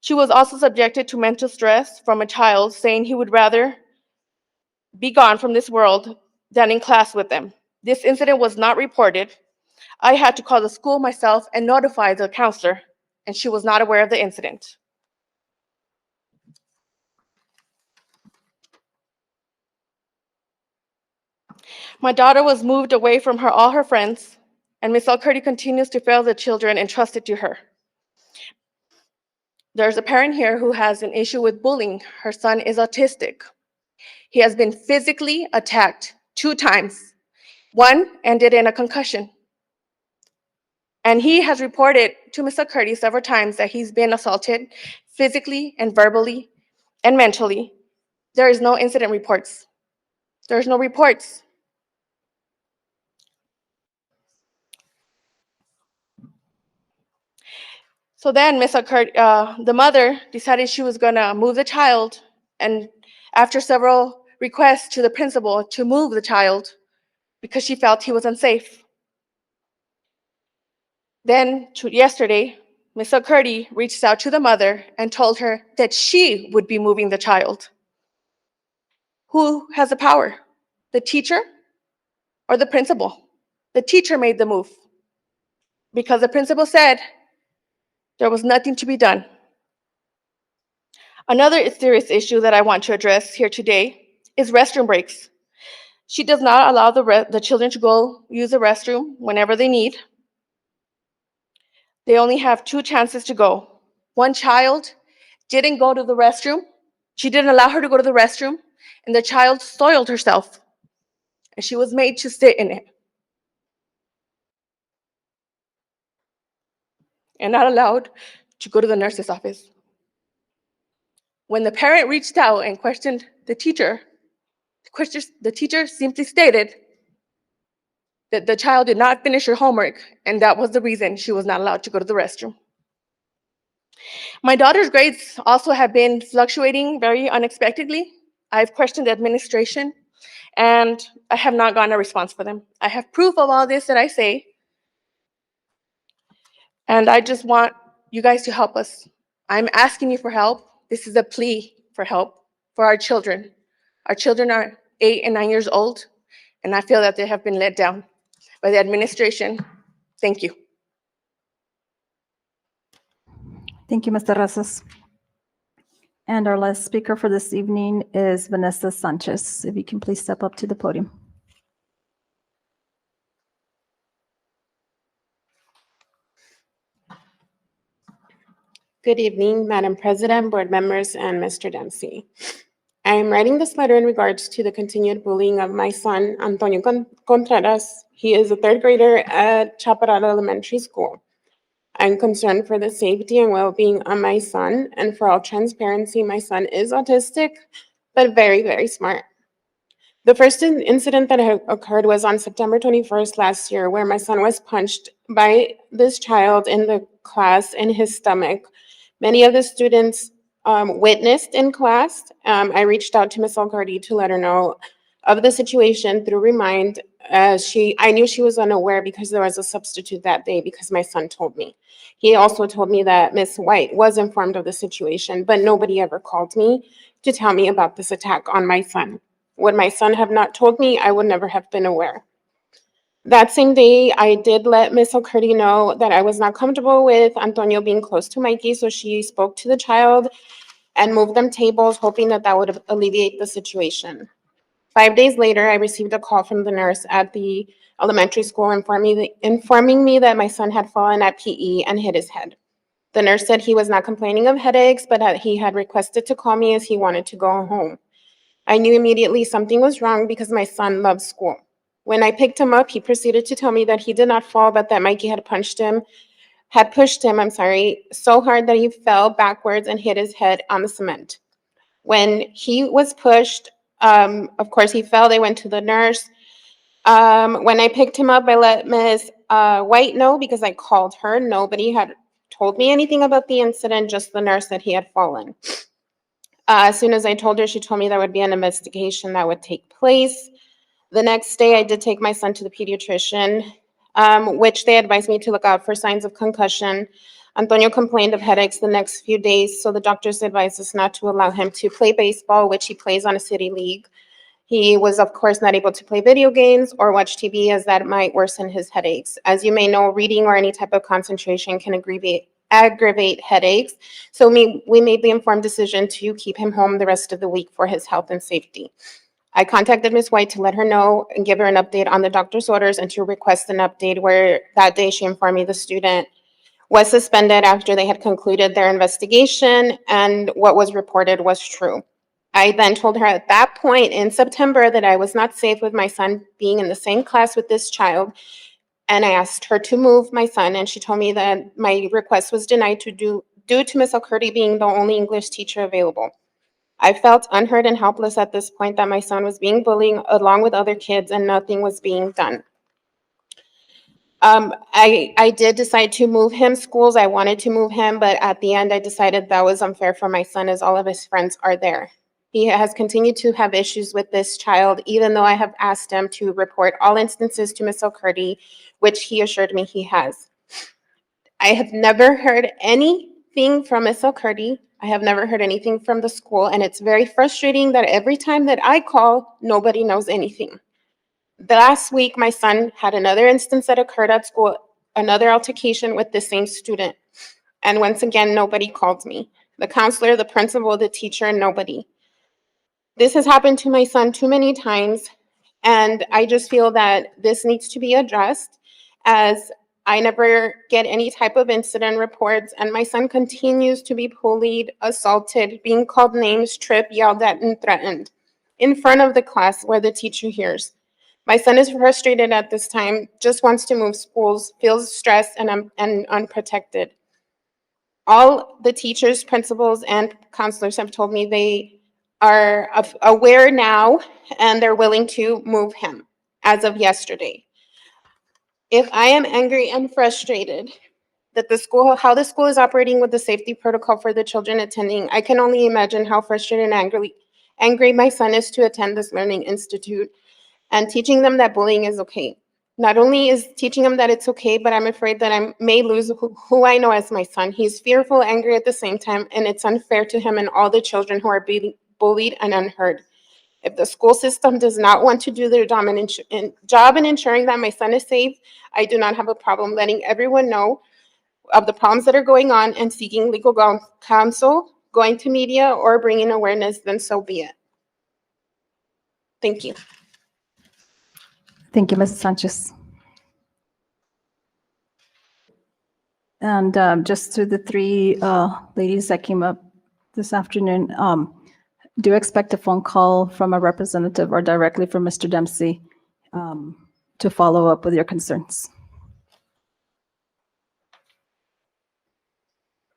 She was also subjected to mental stress from a child saying he would rather be gone from this world than in class with them. This incident was not reported. I had to call the school myself and notify the counselor, and she was not aware of the incident. My daughter was moved away from all her friends, and Ms. Alcurdy continues to fail the children entrusted to her. There's a parent here who has an issue with bullying. Her son is autistic. He has been physically attacked 2 times. One ended in a concussion. And he has reported to Ms. Alcurdy several times that he's been assaulted physically and verbally and mentally. There is no incident reports. There's no reports. So then Ms. Alcurdy, the mother decided she was gonna move the child, and after several requests to the principal to move the child because she felt he was unsafe. Then yesterday, Ms. Alcurdy reached out to the mother and told her that she would be moving the child. Who has the power? The teacher or the principal? The teacher made the move because the principal said there was nothing to be done. Another serious issue that I want to address here today is restroom breaks. She does not allow the children to go use the restroom whenever they need. They only have 2 chances to go. One child didn't go to the restroom. She didn't allow her to go to the restroom, and the child soiled herself, and she was made to sit in it and not allowed to go to the nurse's office. When the parent reached out and questioned the teacher simply stated that the child did not finish her homework, and that was the reason she was not allowed to go to the restroom. My daughter's grades also have been fluctuating very unexpectedly. I've questioned the administration, and I have not gotten a response for them. I have proof of all this that I say, and I just want you guys to help us. I'm asking you for help. This is a plea for help for our children. Our children are 8 and 9 years old, and I feel that they have been let down by the administration. Thank you. Thank you, Mr. Rosas. And our last speaker for this evening is Vanessa Sanchez. If you can please step up to the podium. Good evening, Madam President, board members, and Mr. Dempsey. I am writing this letter in regards to the continued bullying of my son, Antonio Contreras. He is a third grader at Chaparral Elementary School. I'm concerned for the safety and well-being of my son, and for all transparency, my son is autistic, but very, very smart. The first incident that occurred was on September 21st last year, where my son was punched by this child in the class in his stomach. Many of the students witnessed in class. I reached out to Ms. Alcardi to let her know of the situation through Remind. I knew she was unaware because there was a substitute that day because my son told me. He also told me that Ms. White was informed of the situation, but nobody ever called me to tell me about this attack on my son. Would my son have not told me, I would never have been aware. That same day, I did let Ms. Alcardi know that I was not comfortable with Antonio being close to Mikey, so she spoke to the child and moved them tables, hoping that that would alleviate the situation. 5 days later, I received a call from the nurse at the elementary school informing me that my son had fallen at PE and hit his head. The nurse said he was not complaining of headaches, but that he had requested to call me as he wanted to go home. I knew immediately something was wrong because my son loves school. When I picked him up, he proceeded to tell me that he did not fall, but that Mikey had pushed him, so hard that he fell backwards and hit his head on the cement. When he was pushed, of course he fell. They went to the nurse. When I picked him up, I let Ms. White know because I called her. Nobody had told me anything about the incident, just the nurse that he had fallen. As soon as I told her, she told me there would be an investigation that would take place. The next day, I did take my son to the pediatrician, which they advised me to look out for signs of concussion. Antonio complained of headaches the next few days, so the doctors advised us not to allow him to play baseball, which he plays on a city league. He was, of course, not able to play video games or watch TV, as that might worsen his headaches. As you may know, reading or any type of concentration can aggravate headaches, so we made the informed decision to keep him home the rest of the week for his health and safety. I contacted Ms. White to let her know and give her an update on the doctor's orders and to request an update, where that day she informed me the student was suspended after they had concluded their investigation and what was reported was true. I then told her at that point in September that I was not safe with my son being in the same class with this child, and I asked her to move my son, and she told me that my request was denied due to Ms. Alcardi being the only English teacher available. I felt unheard and helpless at this point that my son was being bullied along with other kids and nothing was being done. I did decide to move him schools. I wanted to move him, but at the end I decided that was unfair for my son as all of his friends are there. He has continued to have issues with this child, even though I have asked him to report all instances to Ms. Alcardi, which he assured me he has. I have never heard anything from Ms. Alcardi. I have never heard anything from the school, and it's very frustrating that every time that I call, nobody knows anything. The last week, my son had another instance that occurred at school, another altercation with the same student. And once again, nobody called me. The counselor, the principal, the teacher, nobody. This has happened to my son too many times, and I just feel that this needs to be addressed, as I never get any type of incident reports, and my son continues to be bullied, assaulted, being called names, tripped, yelled at, and threatened in front of the class where the teacher hears. My son is frustrated at this time, just wants to move schools, feels stressed and unprotected. All the teachers, principals, and counselors have told me they are aware now and they're willing to move him as of yesterday. If I am angry and frustrated that how the school is operating with the safety protocol for the children attending, I can only imagine how frustrated and angry my son is to attend this learning institute and teaching them that bullying is okay. Not only is teaching him that it's okay, but I'm afraid that I may lose who I know as my son. He's fearful, angry at the same time, and it's unfair to him and all the children who are being bullied and unheard. If the school system does not want to do their job in ensuring that my son is safe, I do not have a problem letting everyone know of the problems that are going on and seeking legal counsel, going to media, or bringing awareness, then so be it. Thank you. Thank you, Mrs. Sanchez. And just to the three ladies that came up this afternoon, do expect a phone call from a representative or directly from Mr. Dempsey to follow up with your concerns.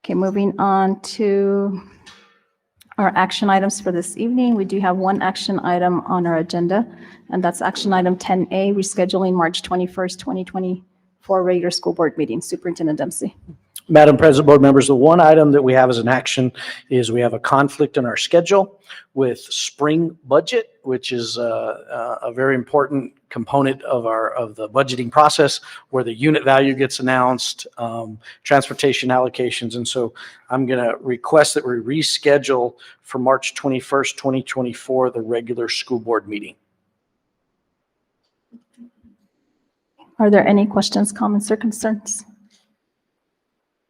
Okay, moving on to our action items for this evening. We do have one action item on our agenda, and that's action item 10A, rescheduling March 21st, 2024 regular school board meeting. Superintendent Dempsey. Madam President, board members, the one item that we have as an action is we have a conflict in our schedule with spring budget, which is a very important component of the budgeting process where the unit value gets announced, transportation allocations. And so I'm going to request that we reschedule for March 21st, 2024, the regular school board meeting. Are there any questions, comments, or concerns?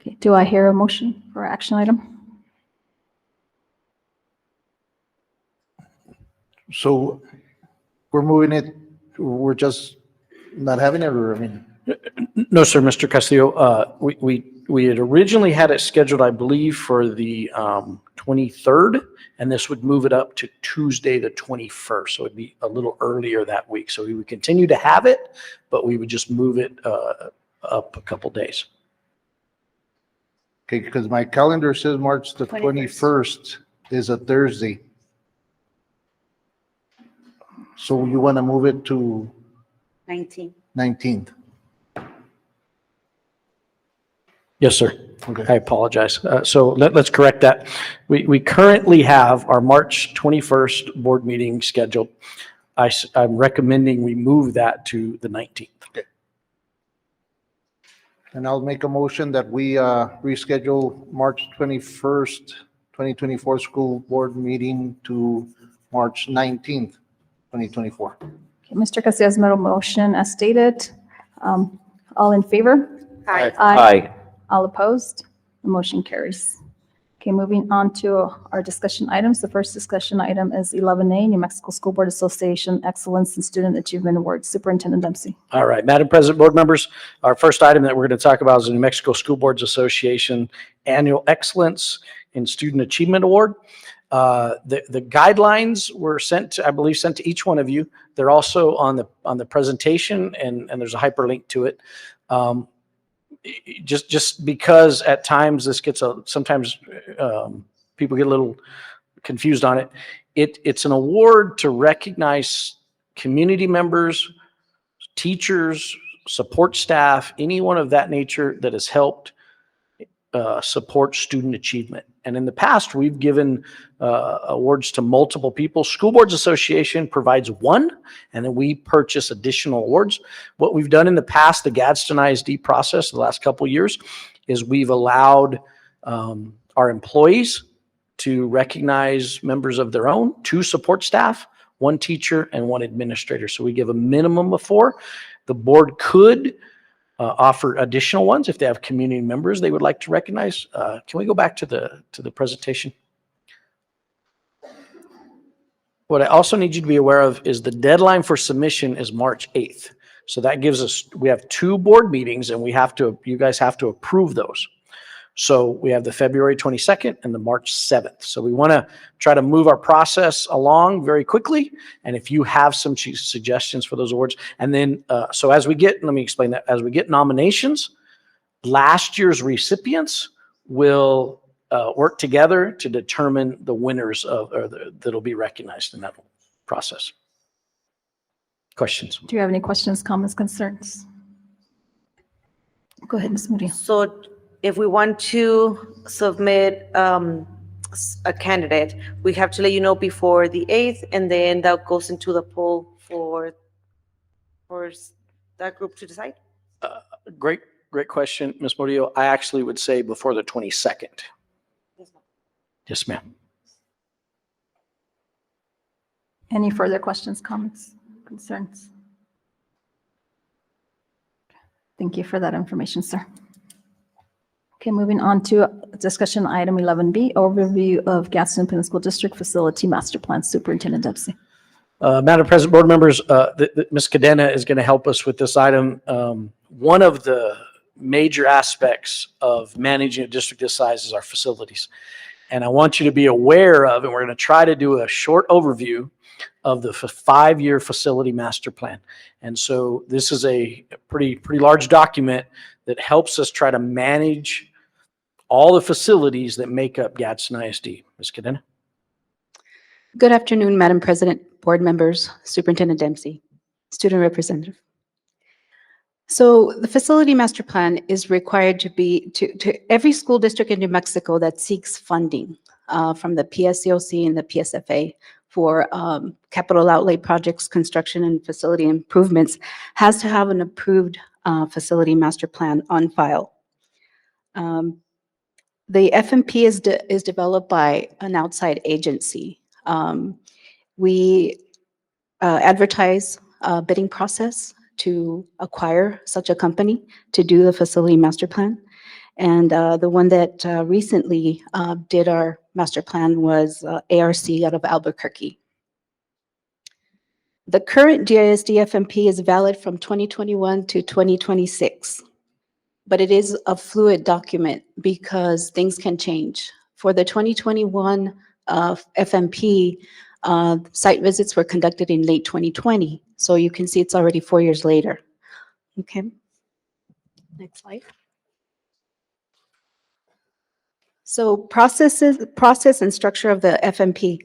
Okay, do I hear a motion for action item? So we're moving it, we're just not having it, or, I mean? No, sir, Mr. Castillo. We had originally had it scheduled, I believe, for the 23rd, and this would move it up to Tuesday, the 21st. So it'd be a little earlier that week. So we would continue to have it, but we would just move it up a couple days. Okay, because my calendar says March the 21st is a Thursday. So you want to move it to 19th? Yes, sir. Okay. I apologize. So let's correct that. We currently have our March 21st board meeting scheduled. I'm recommending we move that to the 19th. Okay. And I'll make a motion that we reschedule March 21st, 2024 school board meeting to March 19th, 2024. Okay, Mr. Castillo's middle motion as stated. All in favor? Aye. Aye. All opposed? The motion carries. Okay, moving on to our discussion items. The first discussion item is 11A, New Mexico School Board Association Excellence in Student Achievement Awards. Superintendent Dempsey. All right, Madam President, board members, our first item that we're going to talk about is the New Mexico School Boards Association Annual Excellence in Student Achievement Award. The guidelines were sent, I believe, sent to each one of you. They're also on the presentation, and there's a hyperlink to it. Just because at times this gets sometimes people get a little confused on it. It's an award to recognize community members, teachers, support staff, anyone of that nature that has helped support student achievement. And in the past, we've given awards to multiple people. School Boards Association provides one, and then we purchase additional awards. What we've done in the past, the Gadsden ISD process, the last couple of years, is we've allowed our employees to recognize members of their own, 2 support staff, 1 teacher, and 1 administrator. So we give a minimum of 4. The board could offer additional ones if they have community members they would like to recognize. Can we go back to the presentation? What I also need you to be aware of is the deadline for submission is March 8th. So that gives us, we have 2 board meetings and you guys have to approve those. So we have the February 22nd and the March 7th. So we want to try to move our process along very quickly. And if you have some suggestions for those awards, and then, so let me explain that. As we get nominations, last year's recipients will work together to determine the winners that'll be recognized in that process. Questions? Do you have any questions, comments, concerns? Go ahead, Ms. Moody. So if we want to submit a candidate, we have to let you know before the 8th, and then that goes into the poll for that group to decide? Great, great question, Ms. Murillo. I actually would say before the 22nd. Yes, ma'am. Any further questions, comments, concerns? Thank you for that information, sir. Okay, moving on to discussion item 11B, overview of Gadsden Independent School District Facility Master Plan, Superintendent Dempsey. Madam President, board members, Ms. Cadena is going to help us with this item. One of the major aspects of managing a district this size is our facilities. And I want you to be aware of, and we're going to try to do a short overview of the 5-year facility master plan. And so this is a pretty large document that helps us try to manage all the facilities that make up Gadsden ISD. Ms. Cadena? Good afternoon, Madam President, board members, Superintendent Dempsey, student representative. So the facility master plan is required to be to every school district in New Mexico that seeks funding from the PSCOC and the PSFA for capital outlay projects, construction and facility improvements has to have an approved facility master plan on file. The FMP is developed by an outside agency. We advertise a bidding process to acquire such a company to do the facility master plan. And the one that recently did our master plan was ARC out of Albuquerque. The current GISD FMP is valid from 2021 to 2026, but it is a fluid document because things can change. For the 2021 FMP, site visits were conducted in late 2020. So you can see it's already 4 years later. Okay. Next slide. So process and structure of the FMP.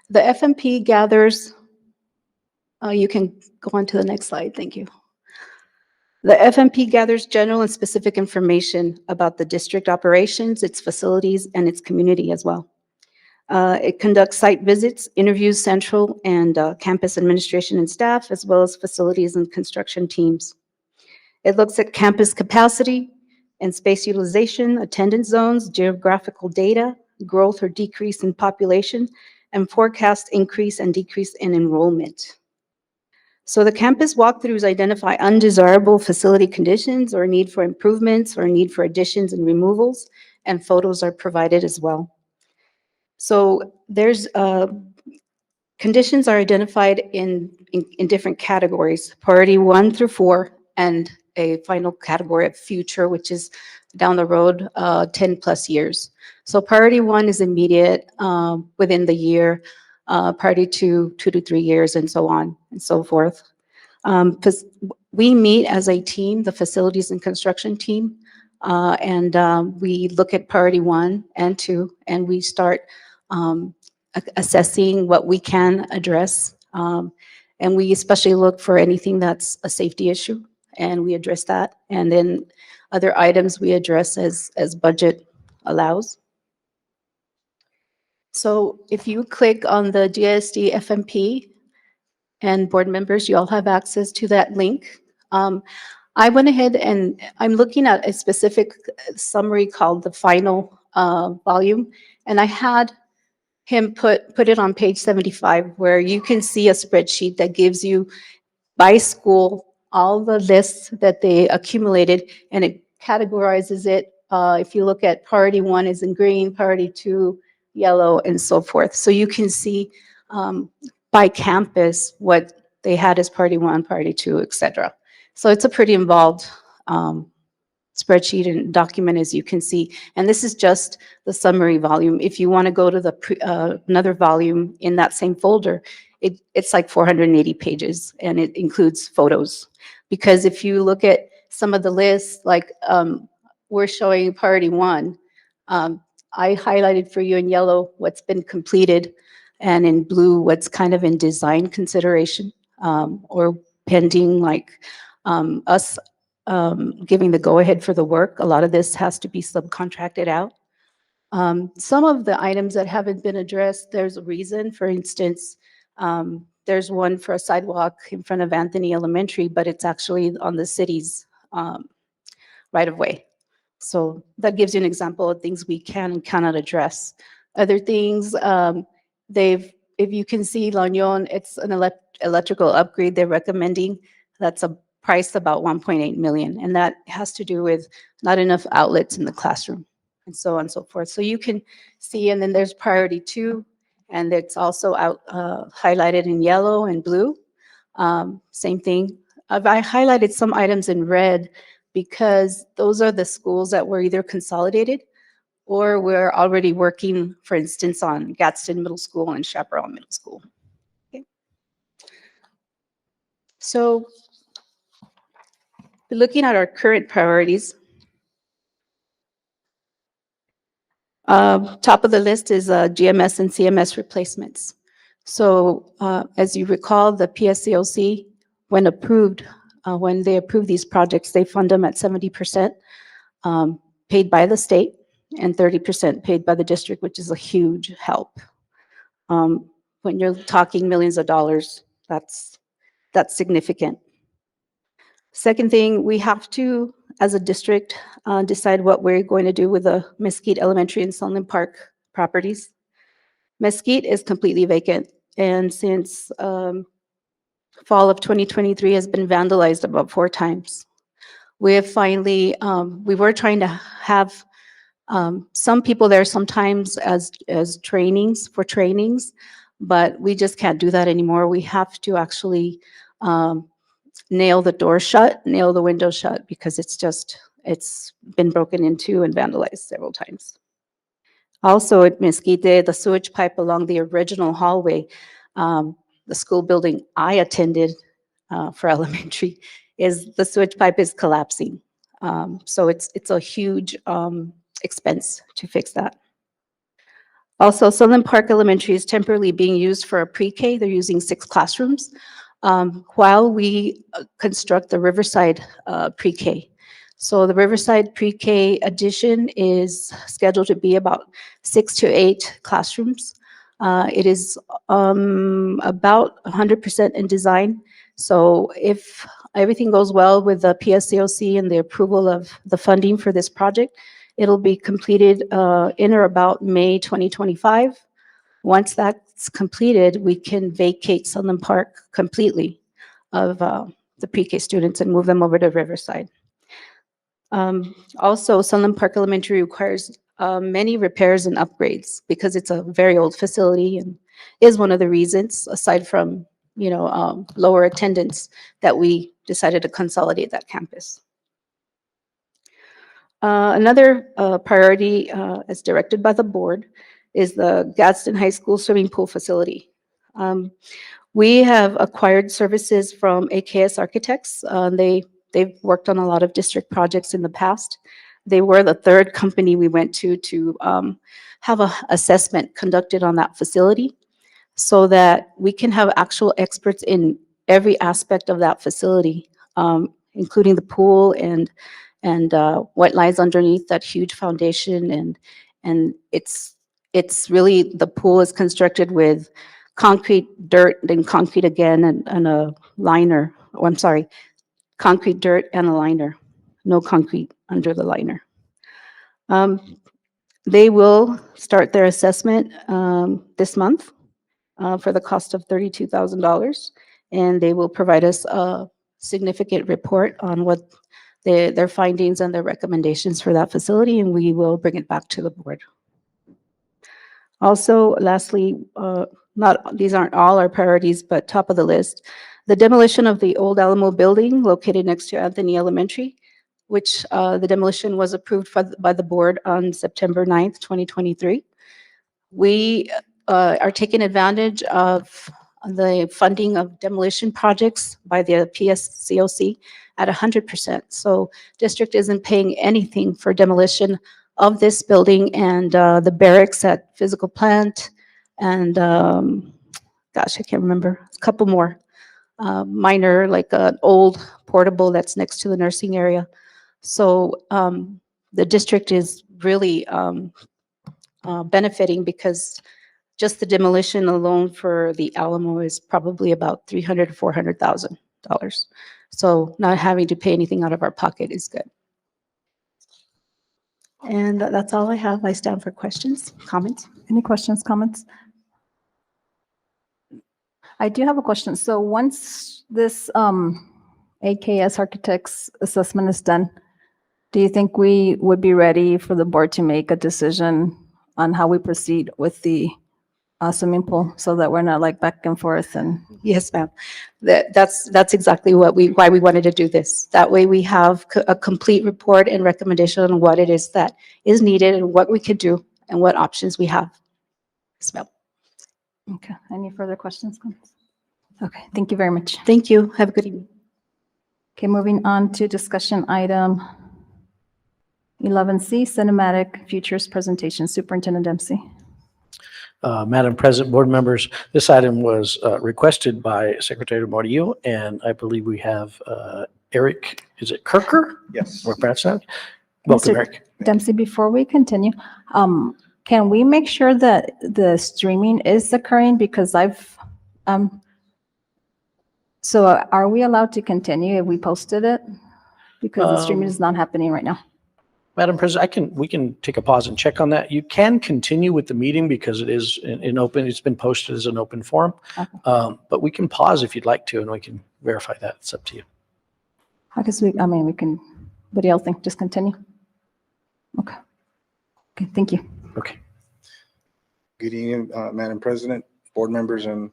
The FMP gathers, you can go on to the next slide. Thank you. The FMP gathers general and specific information about the district operations, its facilities, and its community as well. It conducts site visits, interviews central and campus administration and staff, as well as facilities and construction teams. It looks at campus capacity and space utilization, attendance zones, geographical data, growth or decrease in population, and forecast increase and decrease in enrollment. So the campus walkthroughs identify undesirable facility conditions or need for improvements or need for additions and removals, and photos are provided as well. So there's conditions are identified in different categories, priority 1 through 4, and a final category of future, which is down the road 10 plus years. So priority 1 is immediate within the year, priority 2, 2 to 3 years, and so on and so forth. We meet as a team, the facilities and construction team, and we look at priority 1 and 2, and we start assessing what we can address. And we especially look for anything that's a safety issue, and we address that. And then other items we address as budget allows. So if you click on the GISD FMP, and board members, you all have access to that link. I went ahead and I'm looking at a specific summary called the final volume, and I had him put it on page 75, where you can see a spreadsheet that gives you by school all the lists that they accumulated, and it categorizes it. If you look at priority 1 is in green, priority 2 yellow, and so forth. So you can see by campus what they had as priority 1, priority 2, etc. So it's a pretty involved spreadsheet and document, as you can see. And this is just the summary volume. If you want to go to the another volume in that same folder, it's like 480 pages, and it includes photos. Because if you look at some of the lists, like we're showing priority 1, I highlighted for you in yellow what's been completed, and in blue what's kind of in design consideration or pending, like us giving the go-ahead for the work. A lot of this has to be subcontracted out. Some of the items that haven't been addressed, there's a reason. For instance, there's one for a sidewalk in front of Anthony Elementary, but it's actually on the city's right of way. So that gives you an example of things we can and cannot address. Other things, if you can see La Union, it's an electrical upgrade they're recommending. That's a price about 1.8 million, and that has to do with not enough outlets in the classroom and so on and so forth. So you can see, and then there's priority 2, and it's also highlighted in yellow and blue. Same thing. I highlighted some items in red because those are the schools that were either consolidated or we're already working, for instance, on Gadsden Middle School and Chaparral Middle School. Okay. So looking at our current priorities, top of the list is GMS and CMS replacements. So as you recall, the PSCOC, when they approve these projects, they fund them at 70% paid by the state and 30% paid by the district, which is a huge help. When you're talking millions of dollars, that's significant. Second thing, we have to, as a district, decide what we're going to do with the Mesquite Elementary and Sunland Park properties. Mesquite is completely vacant, and since fall of 2023 has been vandalized about 4 times. We have finally, we were trying to have some people there sometimes as trainings, but we just can't do that anymore. We have to actually nail the door shut, nail the window shut, because it's been broken into and vandalized several times. Also at Mesquite, the sewage pipe along the original hallway, the school building I attended for elementary, is the sewage pipe is collapsing. So it's a huge expense to fix that. Also, Sunland Park Elementary is temporarily being used for a pre-K. They're using 6 classrooms while we construct the Riverside pre-K. So the Riverside pre-K addition is scheduled to be about 6 to 8 classrooms. It is about 100% in design. So if everything goes well with the PSCOC and the approval of the funding for this project, it'll be completed in or about May 2025. Once that's completed, we can vacate Sunland Park completely of the pre-K students and move them over to Riverside. Also, Sunland Park Elementary requires many repairs and upgrades because it's a very old facility and is one of the reasons, aside from lower attendance, that we decided to consolidate that campus. Another priority, as directed by the board, is the Gadsden High School swimming pool facility. We have acquired services from AKS Architects. They've worked on a lot of district projects in the past. They were the 3rd company we went to have an assessment conducted on that facility so that we can have actual experts in every aspect of that facility, including the pool and what lies underneath that huge foundation. And it's really, the pool is constructed with concrete, dirt, then concrete again, and a liner. Oh, I'm sorry, concrete, dirt, and a liner. No concrete under the liner. They will start their assessment this month for the cost of $32,000, and they will provide us a significant report on what their findings and their recommendations for that facility, and we will bring it back to the board. Also, lastly, these aren't all our priorities, but top of the list, the demolition of the old Alamo building located next to Anthony Elementary, which the demolition was approved by the board on September 9th, 2023. We are taking advantage of the funding of demolition projects by the PSCOC at 100%. So district isn't paying anything for demolition of this building and the barracks at physical plant and gosh, I can't remember, a couple more minor, like an old portable that's next to the nursing area. So the district is really benefiting because just the demolition alone for the Alamo is probably about $300,000 to $400,000. So not having to pay anything out of our pocket is good. And that's all I have. I stand for questions, comments. Any questions, comments? I do have a question. So once this AKS Architects assessment is done, do you think we would be ready for the board to make a decision on how we proceed with the swimming pool so that we're not like back and forth and? Yes, ma'am. That's exactly why we wanted to do this. That way we have a complete report and recommendation on what it is that is needed and what we could do and what options we have. Yes, ma'am. Okay, any further questions? Comments? Okay, thank you very much. Thank you. Have a good evening. Okay, moving on to discussion item 11C, Cinematic Futures Presentation. Superintendent Dempsey. Madam President, board members, this item was requested by Secretary Murillo, and I believe we have Eric, is it Kirker? Yes. Or perhaps not? Welcome, Mr. Eric. Dempsey, before we continue, can we make sure that the streaming is occurring? Because so are we allowed to continue if we posted it? Because the streaming is not happening right now. Madam President, we can take a pause and check on that. You can continue with the meeting because it is in open, it's been posted as an open forum. Okay. But we can pause if you'd like to, and we can verify that. It's up to you. I guess we can, what do y'all think? Just continue? Okay. Okay, thank you. Okay. Good evening, Madam President, board members, and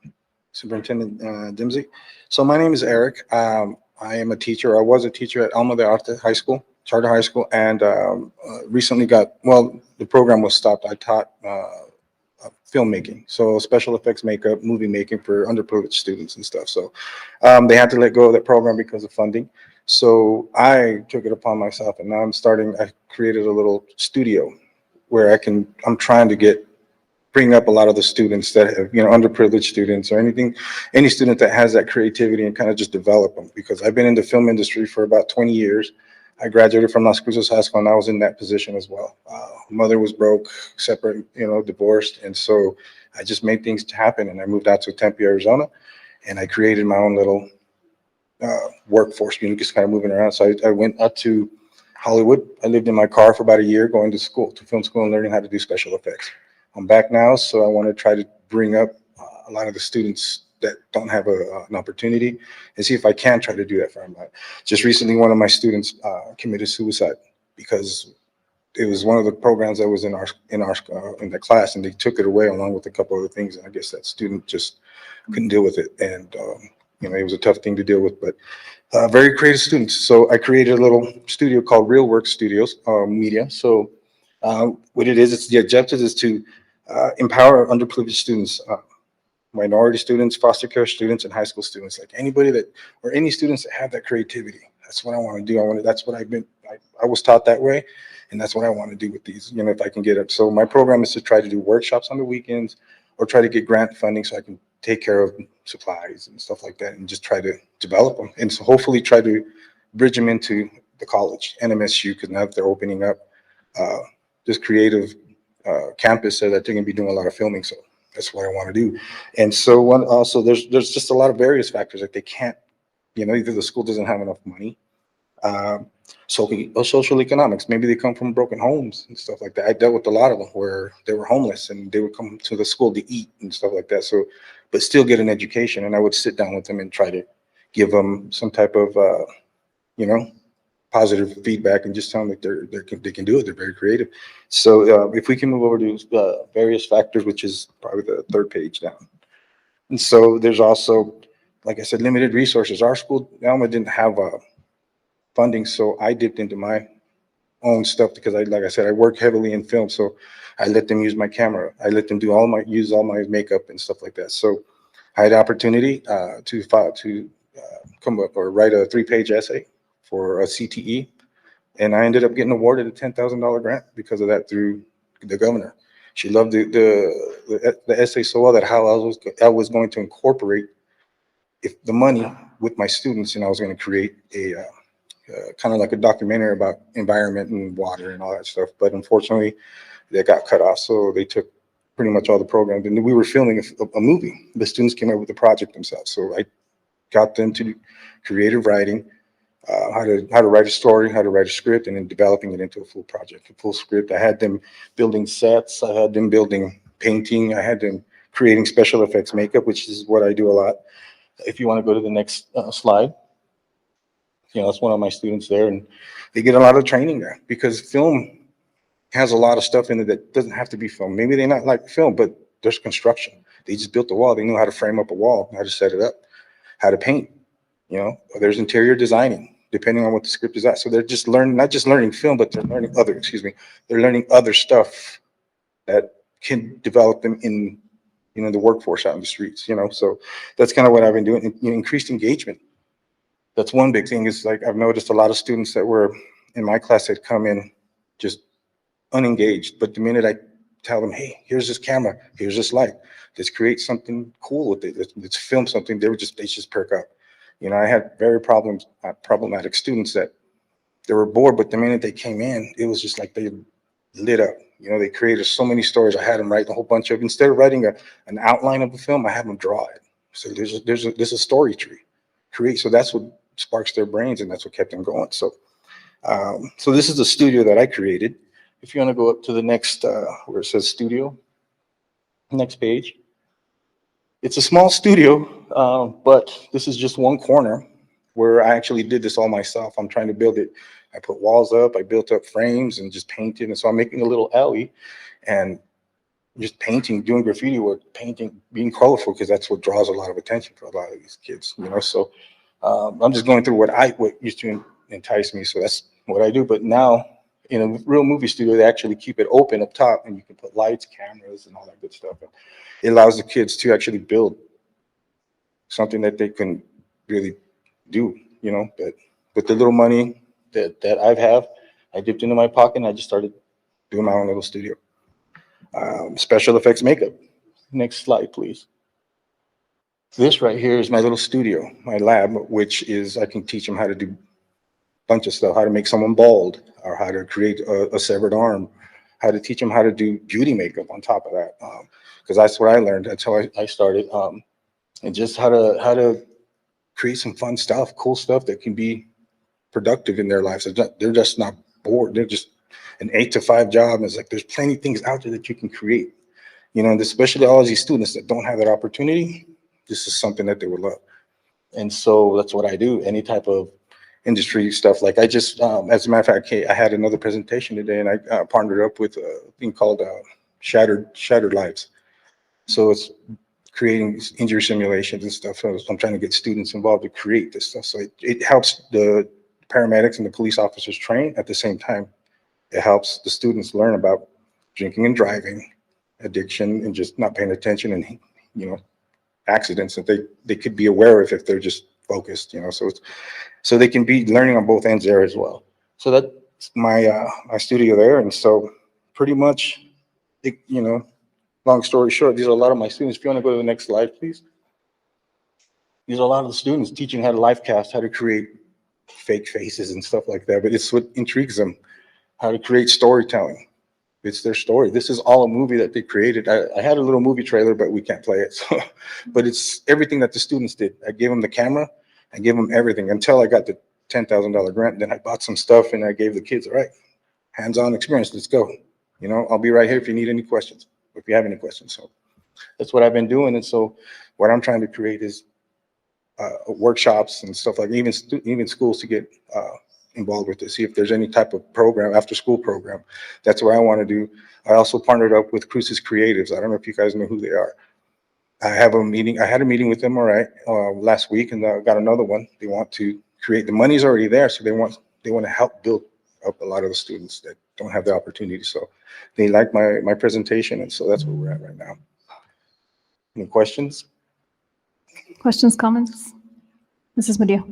Superintendent Dempsey. So my name is Eric. I am a teacher. I was a teacher at Alma de Arte High School, Charter High School, and recently the program was stopped. I taught filmmaking, so special effects makeup, movie making for underprivileged students and stuff. So they had to let go of that program because of funding. So I took it upon myself, and now I created a little studio where I'm trying to bring up a lot of the students that have, underprivileged students or any student that has that creativity and kind of just develop them. Because I've been in the film industry for about 20 years. I graduated from Las Cruces High School, and I was in that position as well. Mother was broke, separate, divorced. And so I just made things happen, and I moved out to Tempe, Arizona, and I created my own little workforce, just kind of moving around. So I went up to Hollywood. I lived in my car for about a year, going to film school and learning how to do special effects. I'm back now, so I want to try to bring up a lot of the students that don't have an opportunity and see if I can try to do that for them. Just recently, one of my students committed suicide because it was one of the programs that was in the class, and they took it away along with a couple other things. And I guess that student just couldn't deal with it, and it was a tough thing to deal with. But very creative students. So I created a little studio called Real Work Studios Media. So what it is, the objective is to empower underprivileged students, minority students, foster care students, and high school students, like any students that have that creativity. That's what I want to do. That's what I was taught that way, and that's what I want to do with these, if I can get it. So my program is to try to do workshops on the weekends or try to get grant funding so I can take care of supplies and stuff like that and just try to develop them. And so hopefully try to bridge them into the college, NMSU, because now that they're opening up this creative campus so that they're going to be doing a lot of filming. So that's what I want to do. And so also there's just a lot of various factors that they can't, either the school doesn't have enough money, social economics. Maybe they come from broken homes and stuff like that. I dealt with a lot of them where they were homeless and they would come to the school to eat and stuff like that. So, but still get an education. And I would sit down with them and try to give them some type of, positive feedback and just tell them that they can do it. They're very creative. So if we can move over to various factors, which is probably the third page down. And so there's also, like I said, limited resources. Our school, Alma, didn't have funding, so I dipped into my own stuff because like I said, I work heavily in film. So I let them use my camera. I let them use all my makeup and stuff like that. So I had the opportunity to come up or write a 3-page essay for a CTE, and I ended up getting awarded a $10,000 grant because of that through the governor. She loved the essay so well that how I was going to incorporate the money with my students, and I was going to create a kind of like a documentary about environment and water and all that stuff. But unfortunately, that got cut off, so they took pretty much all the programs. And we were filming a movie. The students came up with the project themselves. So I got them to do creative writing, how to write a story, how to write a script, and then developing it into a full project, a full script. I had them building sets. I had them building painting. I had them creating special effects makeup, which is what I do a lot. If you want to go to the next slide, that's one of my students there, and they get a lot of training there because film has a lot of stuff in it that doesn't have to be film. Maybe they not like film, but there's construction. They just built a wall. They knew how to frame up a wall, how to set it up, how to paint. There's interior designing, depending on what the script is at. So they're just learning, not just learning film, but they're learning they're learning other stuff that can develop them in, the workforce out in the streets, So that's kind of what I've been doing. Increased engagement. That's one big thing is like, I've noticed a lot of students that were in my class that come in just unengaged. But the minute I tell them, hey, here's this camera, here's this light, let's create something cool with it, let's film something, they just perk up. I had very problematic students that they were bored, but the minute they came in, it was just like they lit up. They created so many stories. I had them write a whole bunch of, instead of writing an outline of the film, I have them draw it. So there's a story tree, create. So that's what sparks their brains, and that's what kept them going. So, so this is the studio that I created. If you want to go up to the next, where it says studio, next page. It's a small studio, but this is just one corner where I actually did this all myself. I'm trying to build it. I put walls up, I built up frames and just painted. And so I'm making a little alley and just painting, doing graffiti work, painting, being colorful, because that's what draws a lot of attention for a lot of these kids, So I'm just going through what used to entice me. So that's what I do. But now in a real movie studio, they actually keep it open up top, and you can put lights, cameras, and all that good stuff. And it allows the kids to actually build something that they can really do, But with the little money that I have, I dipped into my pocket and I just started doing my own little studio. Special effects makeup. Next slide, please. This right here is my little studio, my lab, which is I can teach them how to do a bunch of stuff, how to make someone bald, or how to create a severed arm, how to teach them how to do beauty makeup on top of that. Because that's what I learned. That's how I started. And just how to create some fun stuff, cool stuff that can be productive in their lives. They're just not bored. They're just an 8 to 5 job. And it's like, there's plenty of things out there that you can create, and especially all of these students that don't have that opportunity, this is something that they would love. And so that's what I do. Any type of industry stuff. Like I just, as a matter of fact, I had another presentation today, and I partnered up with a thing called Shattered Lives. So it's creating injury simulations and stuff. So I'm trying to get students involved to create this stuff. So it helps the paramedics and the police officers train. At the same time, it helps the students learn about drinking and driving, addiction, and just not paying attention, and accidents that they could be aware of if they're just focused. So they can be learning on both ends there as well. So that's my studio there. And so pretty much, long story short, these are a lot of my students. If you want to go to the next slide, please. These are a lot of the students teaching how to live cast, how to create fake faces and stuff like that. But it's what intrigues them, how to create storytelling. It's their story. This is all a movie that they created. I had a little movie trailer, but we can't play it. So, but it's everything that the students did. I gave them the camera. I gave them everything until I got the $10,000 grant. Then I bought some stuff and I gave the kids, all right, hands-on experience. Let's go. I'll be right here if you need any questions, if you have any questions. So that's what I've been doing. And so what I'm trying to create is workshops and stuff like even schools to get involved with this, see if there's any type of program, after school program. That's what I want to do. I also partnered up with Cruces Creatives. I don't know if you guys know who they are. I had a meeting with them, all right, last week, and I got another one. They want to create, the money's already there, so they want to help build up a lot of the students that don't have the opportunity. So they like my presentation, and so that's where we're at right now. Any questions? Questions, comments? Mrs. Murillo.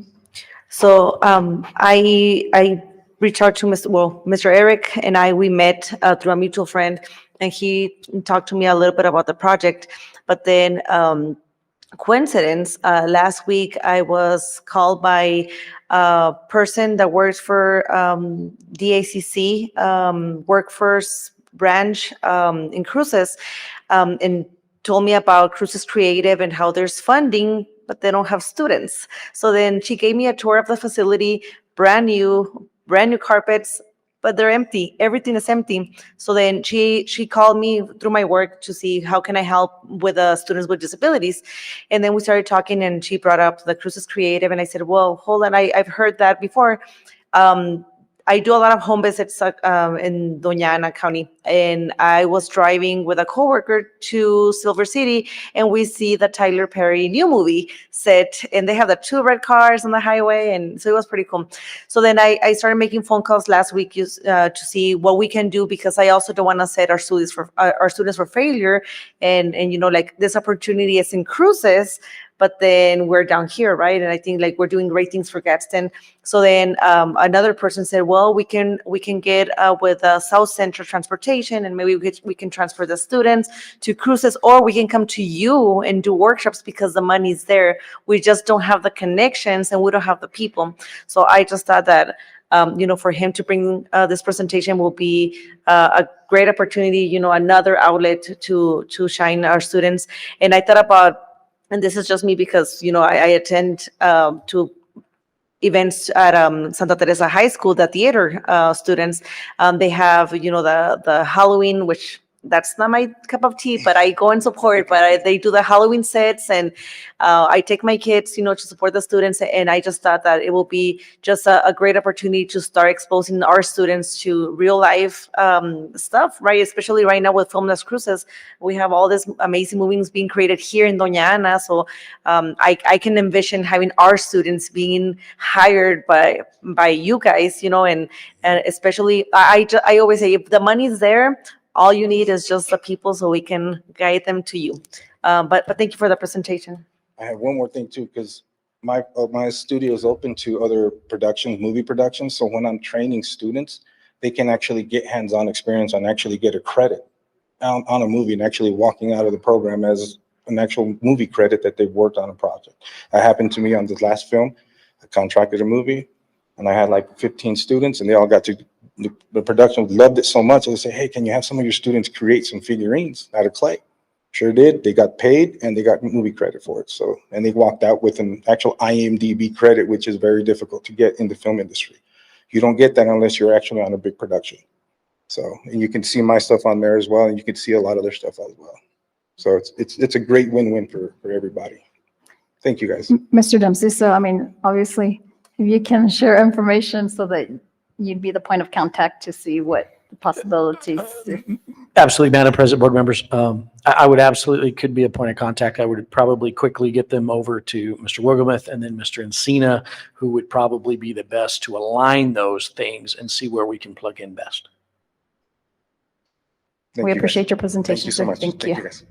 So I reached out to Mr. Eric and we met through a mutual friend, and he talked to me a little bit about the project. But then coincidence, last week I was called by a person that works for DACC, Workforce Branch in Cruces, and told me about Cruces Creative and how there's funding, but they don't have students. So then she gave me a tour of the facility, brand new carpets, but they're empty. Everything is empty. So then she called me through my work to see how can I help with students with disabilities. And then we started talking, and she brought up the Cruces Creative, and I said, well, hold on, I've heard that before. I do a lot of home visits in Doña Ana County, and I was driving with a coworker to Silver City, and we see the Tyler Perry new movie set, and they have the 2 red cars on the highway, and so it was pretty cool. So then I started making phone calls last week to see what we can do, because I also don't want to set our students for failure, and like this opportunity is in Cruces, but then we're down here, right? And I think like we're doing great things for Gadsden. So then another person said, well, we can get with South Central Transportation, and maybe we can transfer the students to Cruces, or we can come to you and do workshops, because the money's there. We just don't have the connections, and we don't have the people. So I just thought that for him to bring this presentation will be a great opportunity, another outlet to shine our students. And I thought about, and this is just me because, I attend to events at Santa Teresa High School, the theater students. They have, the Halloween, which that's not my cup of tea, but I go and support. But they do the Halloween sets, and I take my kids, to support the students. And I just thought that it will be just a great opportunity to start exposing our students to real life stuff, right? Especially right now with Filmless Cruces, we have all these amazing movies being created here in Doña Ana. So I can envision having our students being hired by you guys, and especially I always say, if the money's there, all you need is just the people, so we can guide them to you. But thank you for the presentation. I have one more thing too, because my studio is open to other productions, movie productions. So when I'm training students, they can actually get hands-on experience and actually get a credit on a movie, and actually walking out of the program as an actual movie credit that they've worked on a project. That happened to me on this last film. I contracted a movie, and I had like 15 students, and they all got to, the production loved it so much. They say, hey, can you have some of your students create some figurines out of clay? Sure did. They got paid, and they got movie credit for it. So, and they walked out with an actual IMDb credit, which is very difficult to get in the film industry. You don't get that unless you're actually on a big production. So, and you can see my stuff on there as well, and you can see a lot of their stuff as well. So it's a great win-win for everybody. Thank you, guys. Mr. Dempsey, so obviously, if you can share information so that you'd be the point of contact to see what the possibilities. Absolutely, Madam President, board members. I would absolutely could be a point of contact. I would probably quickly get them over to Mr. Wogomuth and then Mr. Encina, who would probably be the best to align those things and see where we can plug in best. We appreciate your presentation, sir. Thank you. guys.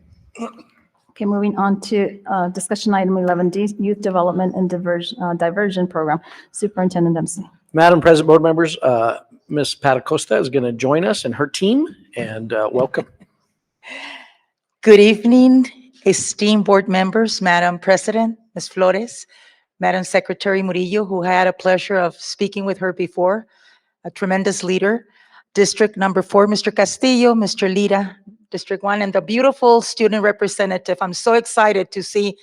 Okay, moving on to discussion item 11D, Youth Development and Diversion Program. Superintendent Dempsey. Madam President, board members, Ms. Patacosta is going to join us and her team, and welcome. Good evening, esteemed board members, Madam President, Ms. Flores, Madam Secretary Murillo, who I had a pleasure of speaking with her before, a tremendous leader. District number 4, Mr. Castillo, Mr. Lira, District 1, and the beautiful student representative. I'm so excited to see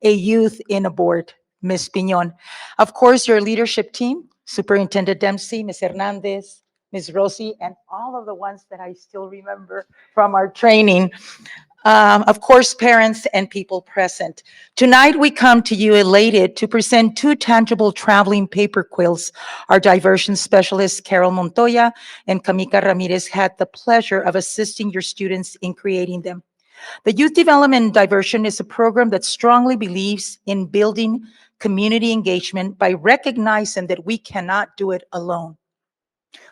a youth in a board, Ms. Piñon. Of course, your leadership team, Superintendent Dempsey, Ms. Hernandez, Ms. Rossi, and all of the ones that I still remember from our training. Of course, parents and people present. Tonight, we come to you elated to present 2 tangible traveling paper quills. Our diversion specialists, Carol Montoya and Kamika Ramirez, had the pleasure of assisting your students in creating them. The Youth Development and Diversion is a program that strongly believes in building community engagement by recognizing that we cannot do it alone.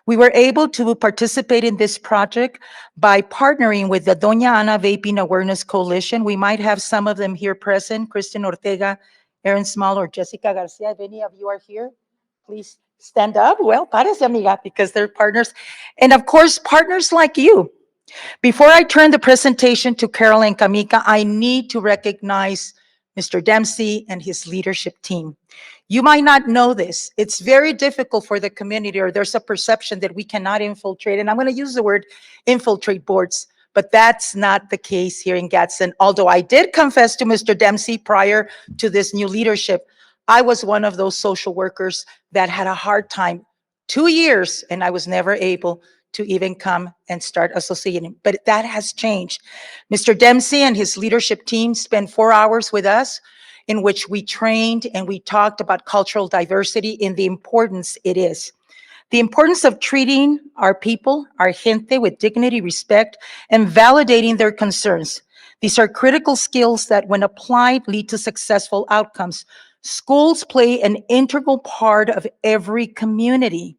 We were able to participate in this project by partnering with the Doña Ana Vaping Awareness Coalition. We might have some of them here present, Kristen Ortega, Aaron Small, or Jessica Garcia. If any of you are here, please stand up. Well, párese, amiga, because they're partners. And of course, partners like you. Before I turn the presentation to Carol and Kamika, I need to recognize Mr. Dempsey and his leadership team. You might not know this. It's very difficult for the community, or there's a perception that we cannot infiltrate, and I'm going to use the word infiltrate boards. But that's not the case here in Gadsden. Although I did confess to Mr. Dempsey prior to this new leadership, I was one of those social workers that had a hard time, 2 years, and I was never able to even come and start associating. But that has changed. Mr. Dempsey and his leadership team spent 4 hours with us in which we trained and we talked about cultural diversity and the importance it is. The importance of treating our people, our gente, with dignity, respect, and validating their concerns. These are critical skills that, when applied, lead to successful outcomes. Schools play an integral part of every community.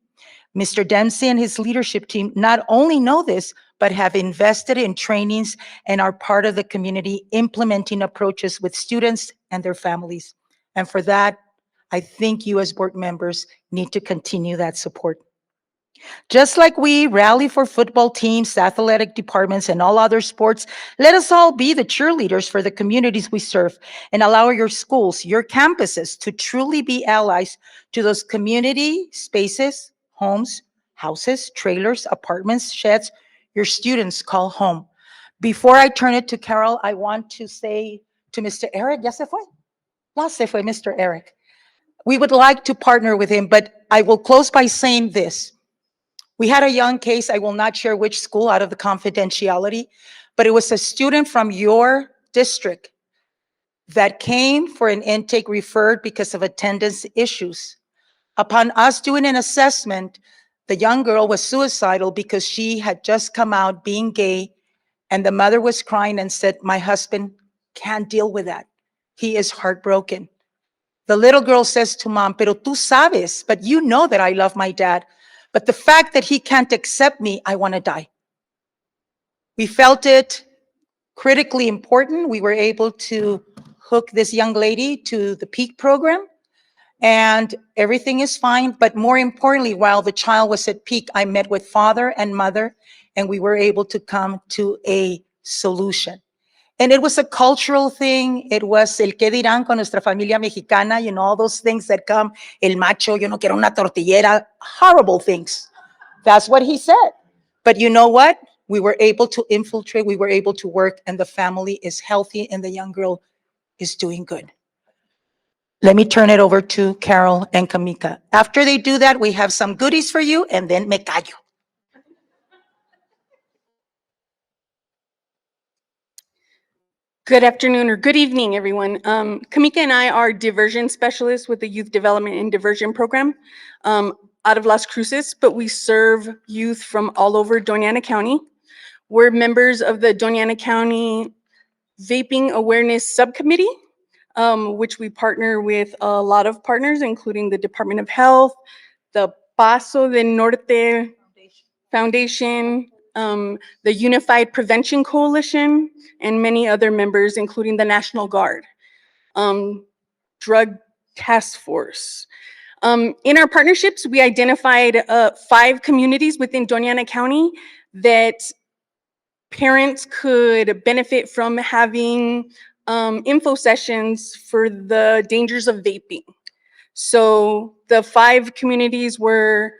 Mr. Dempsey and his leadership team not only know this, but have invested in trainings and are part of the community implementing approaches with students and their families. And for that, I think you as board members need to continue that support. Just like we rally for football teams, athletic departments, and all other sports, let us all be the cheerleaders for the communities we serve and allow your schools, your campuses to truly be allies to those community spaces, homes, houses, trailers, apartments, sheds your students call home. Before I turn it to Carol, I want to say to Mr. Eric, ¿ya se fue? Ya se fue, Mr. Eric. We would like to partner with him, but I will close by saying this. We had a young case, I will not share which school out of the confidentiality, but it was a student from your district that came for an intake referred because of attendance issues. Upon us doing an assessment, the young girl was suicidal because she had just come out being gay, and the mother was crying and said, "My husband can't deal with that. He is heartbroken." The little girl says to mom, "Pero tú sabes, but you know that I love my dad. But the fact that he can't accept me, I want to die." We felt it critically important. We were able to hook this young lady to the PEAK program, and everything is fine. But more importantly, while the child was at PEAK, I met with father and mother, and we were able to come to a solution. And it was a cultural thing. It was el qué dirán con nuestra familia mexicana, all those things that come, el macho, yo no quiero una tortillera, horrible things. That's what he said. But you know what? We were able to infiltrate, we were able to work, and the family is healthy, and the young girl is doing good. Let me turn it over to Carol and Kamika. After they do that, we have some goodies for you, and then me callo. Good afternoon or good evening, everyone. Kamika and I are diversion specialists with the Youth Development and Diversion Program out of Las Cruces, but we serve youth from all over Doña Ana County. We're members of the Doña Ana County Vaping Awareness Subcommittee, which we partner with a lot of partners, including the Department of Health, the Paso del Norte Foundation, the Unified Prevention Coalition, and many other members, including the National Guard, Drug Task Force. In our partnerships, we identified 5 communities within Doña Ana County that parents could benefit from having info sessions for the dangers of vaping. So the 5 communities were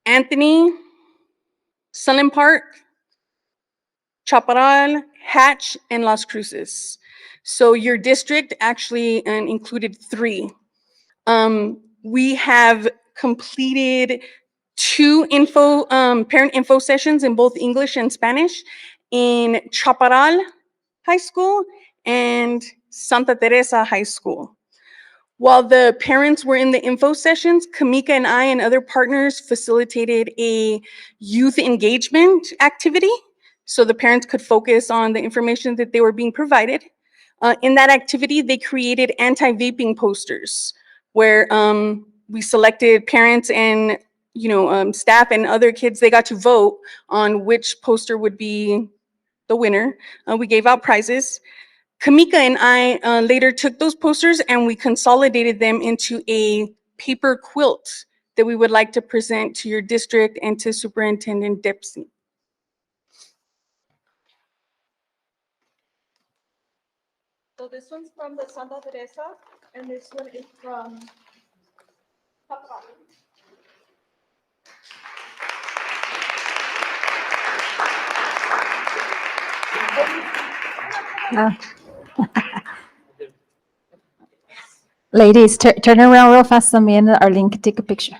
Anthony, Sunland Park, Chaparral, Hatch, and Las Cruces. So your district actually included 3. We have completed 2 parent info sessions in both English and Spanish in Chaparral High School and Santa Teresa High School. While the parents were in the info sessions, Kamika and I and other partners facilitated a youth engagement activity so the parents could focus on the information that they were being provided. In that activity, they created anti-vaping posters where we selected parents and staff and other kids. They got to vote on which poster would be the winner. We gave out prizes. Kamika and I later took those posters and we consolidated them into a paper quilt that we would like to present to your district and to Superintendent Dempsey. So this one's from the Santa Teresa, and this one is from Papa. Ladies, turn around real fast so me and Arlene can take a picture.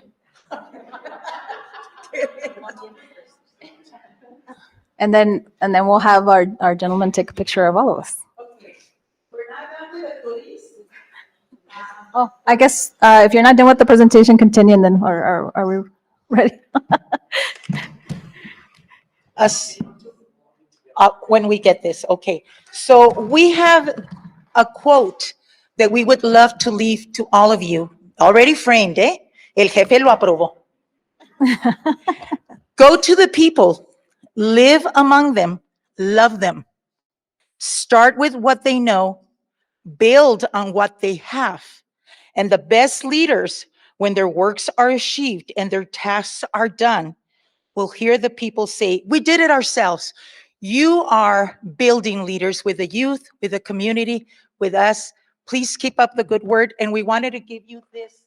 And then we'll have our gentleman take a picture of all of us. Oh, I guess if you're not done with the presentation, continue, and then are we ready? Us, when we get this, okay. So we have a quote that we would love to leave to all of you, already framed, eh? El jefe lo aprobó. Go to the people, live among them, love them. Start with what they know, build on what they have. And the best leaders, when their works are achieved and their tasks are done, will hear the people say, we did it ourselves. You are building leaders with the youth, with the community, with us. Please keep up the good work. And we wanted to give you this.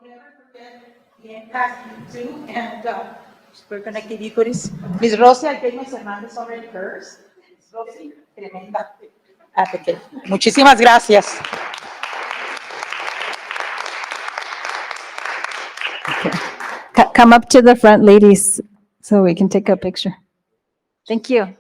Never forget the impact you do, and we're going to give you goodies. Ms. Rosa, I gave Ms. Hernandez already hers. Ms. Rosa, tremenda advocate. Muchísimas gracias. Come up to the front, ladies, so we can take a picture. Thank you.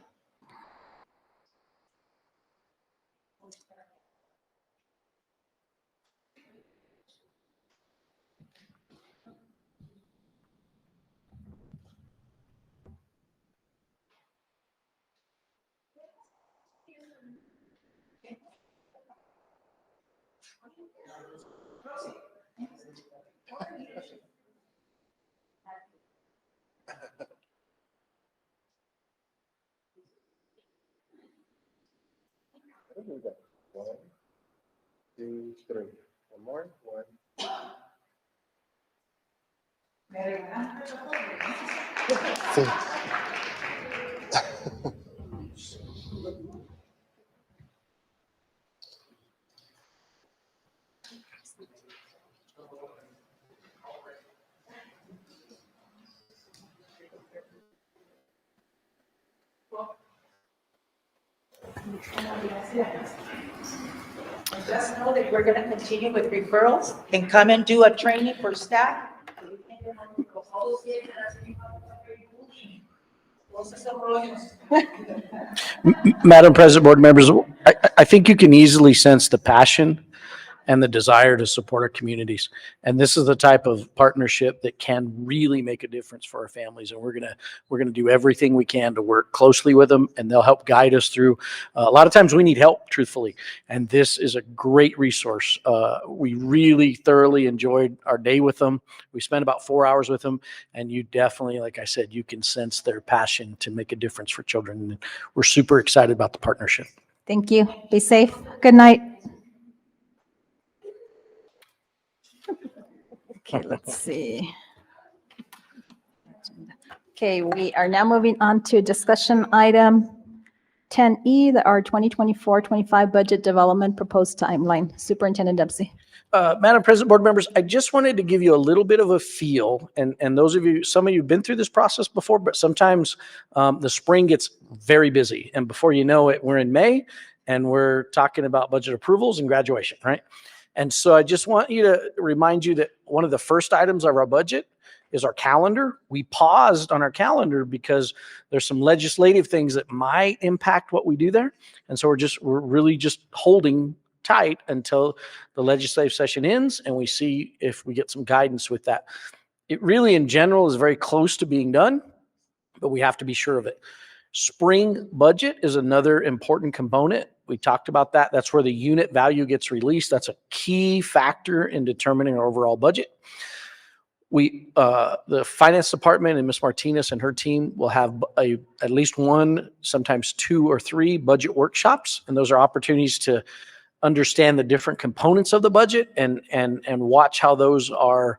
One, two, three. One more. One. Sí. And just know that we're going to continue with referrals and come and do a training for staff. Madam President, board members, I think you can easily sense the passion and the desire to support our communities. And this is the type of partnership that can really make a difference for our families. And we're gonna do everything we can to work closely with them, and they'll help guide us through. A lot of times we need help, truthfully, and this is a great resource. We really thoroughly enjoyed our day with them. We spent about 4 hours with them, and you definitely, like I said, you can sense their passion to make a difference for children. And we're super excited about the partnership. Thank you. Be safe. Good night. Okay, let's see. Okay, we are now moving on to discussion item 10E, our 2024-25 budget development proposed timeline. Superintendent Dempsey. Madam President, board members, I just wanted to give you a little bit of a feel, and those of you, some of you have been through this process before, but sometimes the spring gets very busy, and before you know it, we're in May, and we're talking about budget approvals and graduation, right? And so I just want you to remind you that one of the first items of our budget is our calendar. We paused on our calendar because there's some legislative things that might impact what we do there. And so we're really just holding tight until the legislative session ends and we see if we get some guidance with that. It really in general is very close to being done, but we have to be sure of it. Spring budget is another important component. We talked about that. That's where the unit value gets released. That's a key factor in determining our overall budget. The finance department and Ms. Martinez and her team will have at least one, sometimes 2 or 3 budget workshops. And those are opportunities to understand the different components of the budget and watch how those are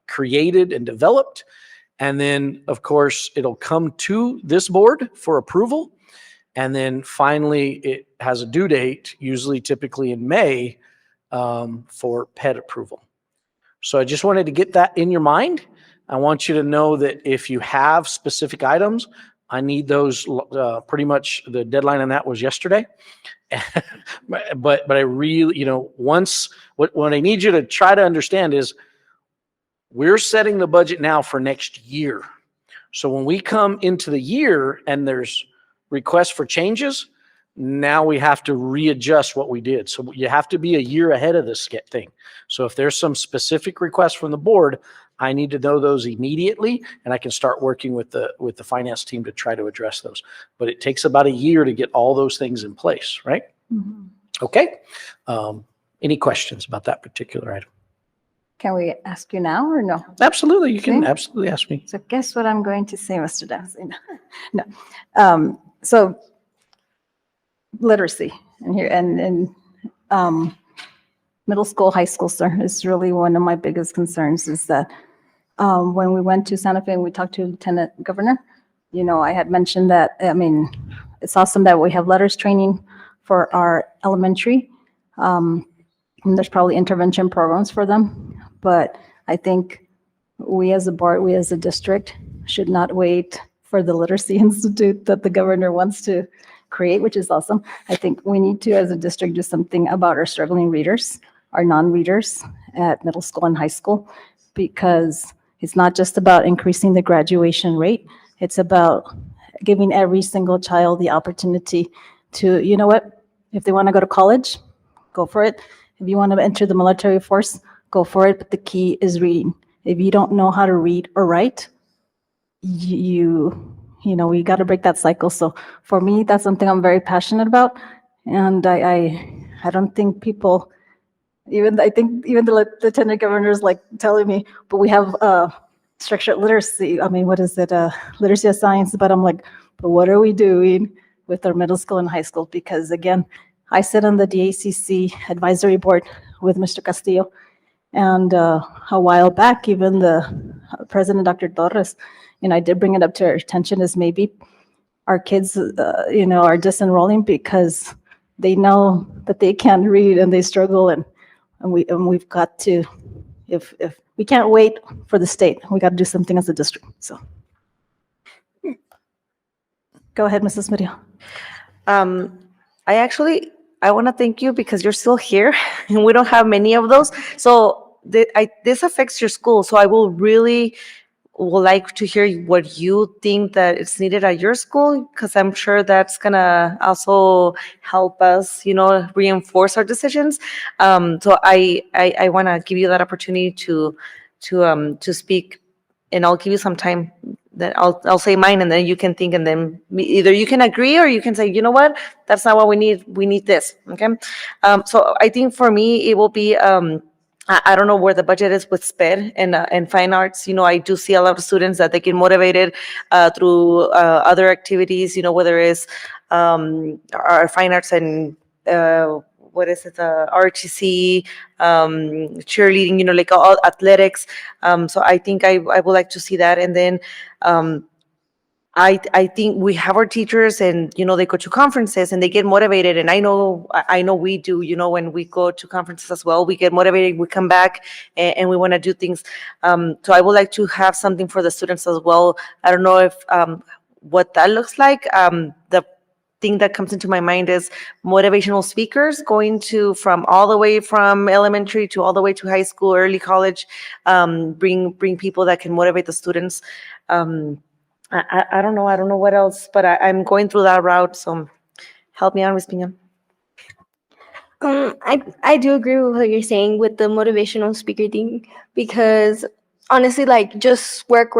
created and developed. And then, of course, it'll come to this board for approval. And then finally, it has a due date, usually typically in May, for PED approval. So I just wanted to get that in your mind. I want you to know that if you have specific items, I need those, pretty much the deadline on that was yesterday. But I really, what I need you to try to understand is we're setting the budget now for next year. So when we come into the year and there's requests for changes, now we have to readjust what we did. So you have to be a year ahead of this thing. So if there's some specific requests from the board, I need to know those immediately, and I can start working with the finance team to try to address those. But it takes about a year to get all those things in place, right? Mhm. Okay. Any questions about that particular item? Can we ask you now or no? Absolutely. You can See? absolutely ask me. So guess what I'm going to say, Mr. Dempsey? No. So literacy and here and middle school, high school, sir, is really one of my biggest concerns is that when we went to Santa Fe and we talked to Lieutenant Governor, I had mentioned that, it's awesome that we have letters training for our elementary. And there's probably intervention programs for them, but I think we as a board, we as a district should not wait for the literacy institute that the governor wants to create, which is awesome. I think we need to, as a district, do something about our struggling readers, our non-readers at middle school and high school, because it's not just about increasing the graduation rate. It's about giving every single child the opportunity to, if they want to go to college, go for it. If you want to enter the military force, go for it. But the key is reading. If you don't know how to read or write, we got to break that cycle. So for me, that's something I'm very passionate about. And I don't think people, I think even the lieutenant governor is like telling me, but we have structured literacy. What is it? Literacy of science. But I'm like, but what are we doing with our middle school and high school? Because again, I sit on the DACC advisory board with Mr. Castillo. And a while back, even the President, Dr. Torres, I did bring it up to our attention is maybe our kids, are disenrolling because they know that they can't read and they struggle. And we've got to, if we can't wait for the state, we got to do something as a district. So go ahead, Mrs. Maria. I want to thank you because you're still here and we don't have many of those. So this affects your school. So I would like to hear what you think that it's needed at your school, because I'm sure that's going to also help us, reinforce our decisions. So I want to give you that opportunity to speak, and I'll give you some time. That I'll say mine, and then you can think, and then either you can agree or you can say, you know what, that's not what we need. We need this. Okay. So I think for me, it will be, I don't know where the budget is with SPED and fine arts. I do see a lot of students that they get motivated through other activities, whether it's our fine arts and RTC, cheerleading, like all athletics. So I think I would like to see that. And then I think we have our teachers and, they go to conferences and they get motivated. And I know we do, when we go to conferences as well, we get motivated, we come back and we want to do things. So I would like to have something for the students as well. I don't know if what that looks like. The thing that comes into my mind is motivational speakers going from all the way from elementary to all the way to high school, early college, bring people that can motivate the students. I don't know what else, but I'm going through that route. So help me out, Ms. Piñon. I do agree with what you're saying with the motivational speaker thing, because honestly, like, just work.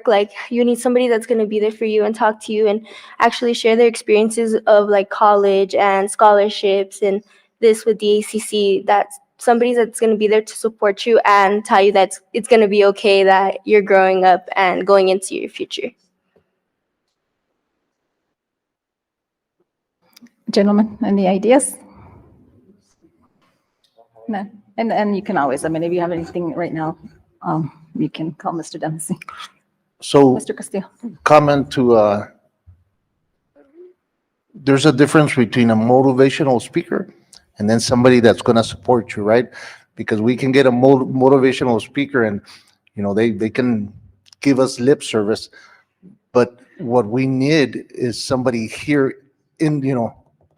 Like, you need somebody that's going to be there for you and talk to you and actually share their experiences of like college and scholarships and this with the ACC. That's somebody that's going to be there to support you and tell you that it's going to be okay, that you're growing up and going into your future. Gentlemen, any ideas? No. And you can always, I mean, if you have anything right now, you can call Mr. Dempsey. So Mr. Castillo. comment to, there's a difference between a motivational speaker and then somebody that's going to support you, right? Because we can get a motivational speaker and, they can give us lip service. But what we need is somebody here in,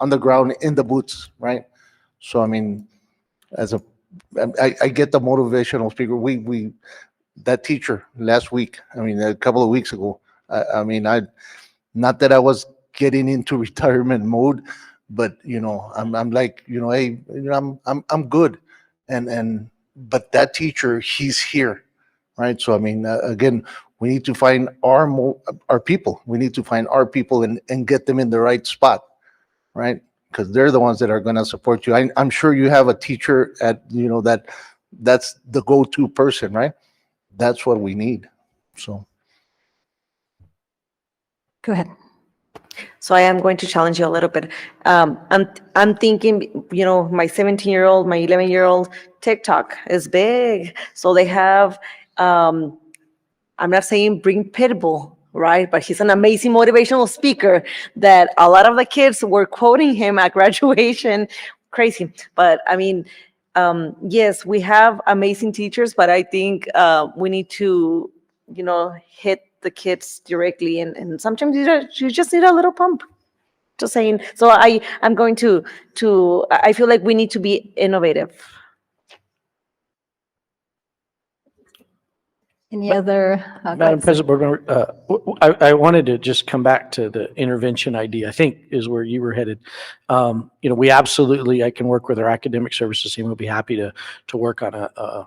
on the ground, in the boots, right? So, I mean, I get the motivational speaker. That teacher last week, I mean, a couple of weeks ago, not that I was getting into retirement mode, but, I'm like, hey, I'm good. But that teacher, he's here, right? So, I mean, again, we need to find our people. We need to find our people and get them in the right spot, right? Because they're the ones that are going to support you. I'm sure you have a teacher that's the go-to person, right? That's what we need. So. Go ahead. So I am going to challenge you a little bit. I'm thinking, my 17-year-old, my 11-year-old, TikTok is big. So they have, I'm not saying bring Pitbull, right? But he's an amazing motivational speaker that a lot of the kids were quoting him at graduation. Crazy. But I mean, yes, we have amazing teachers, but I think we need to, hit the kids directly. And sometimes you just need a little pump. Just saying. So I'm going to I feel like we need to be innovative. Any other? Go Madam ahead, sir. President, Board Member, I wanted to just come back to the intervention idea, I think is where you were headed. We absolutely, I can work with our academic services team. We'll be happy to work on a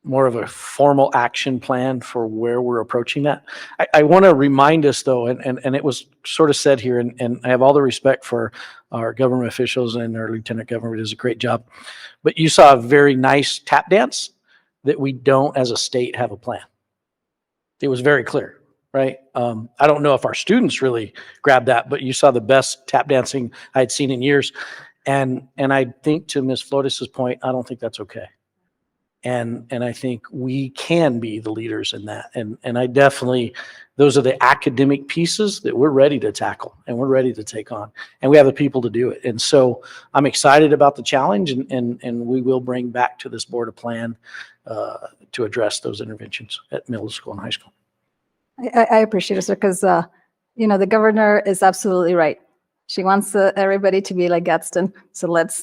more of a formal action plan for where we're approaching that. I want to remind us though, and it was sort of said here, and I have all the respect for our government officials, and our lieutenant governor does a great job. But you saw a very nice tap dance that we don't as a state have a plan. It was very clear, right? I don't know if our students really grabbed that, but you saw the best tap dancing I had seen in years. And I think to Ms. Flores' point, I don't think that's okay. And I think we can be the leaders in that. And I definitely, those are the academic pieces that we're ready to tackle and we're ready to take on. And we have the people to do it. And so I'm excited about the challenge, and we will bring back to this board a plan to address those interventions at middle school and high school. I appreciate it, sir, because, the governor is absolutely right. She wants everybody to be like Gadsden. So let's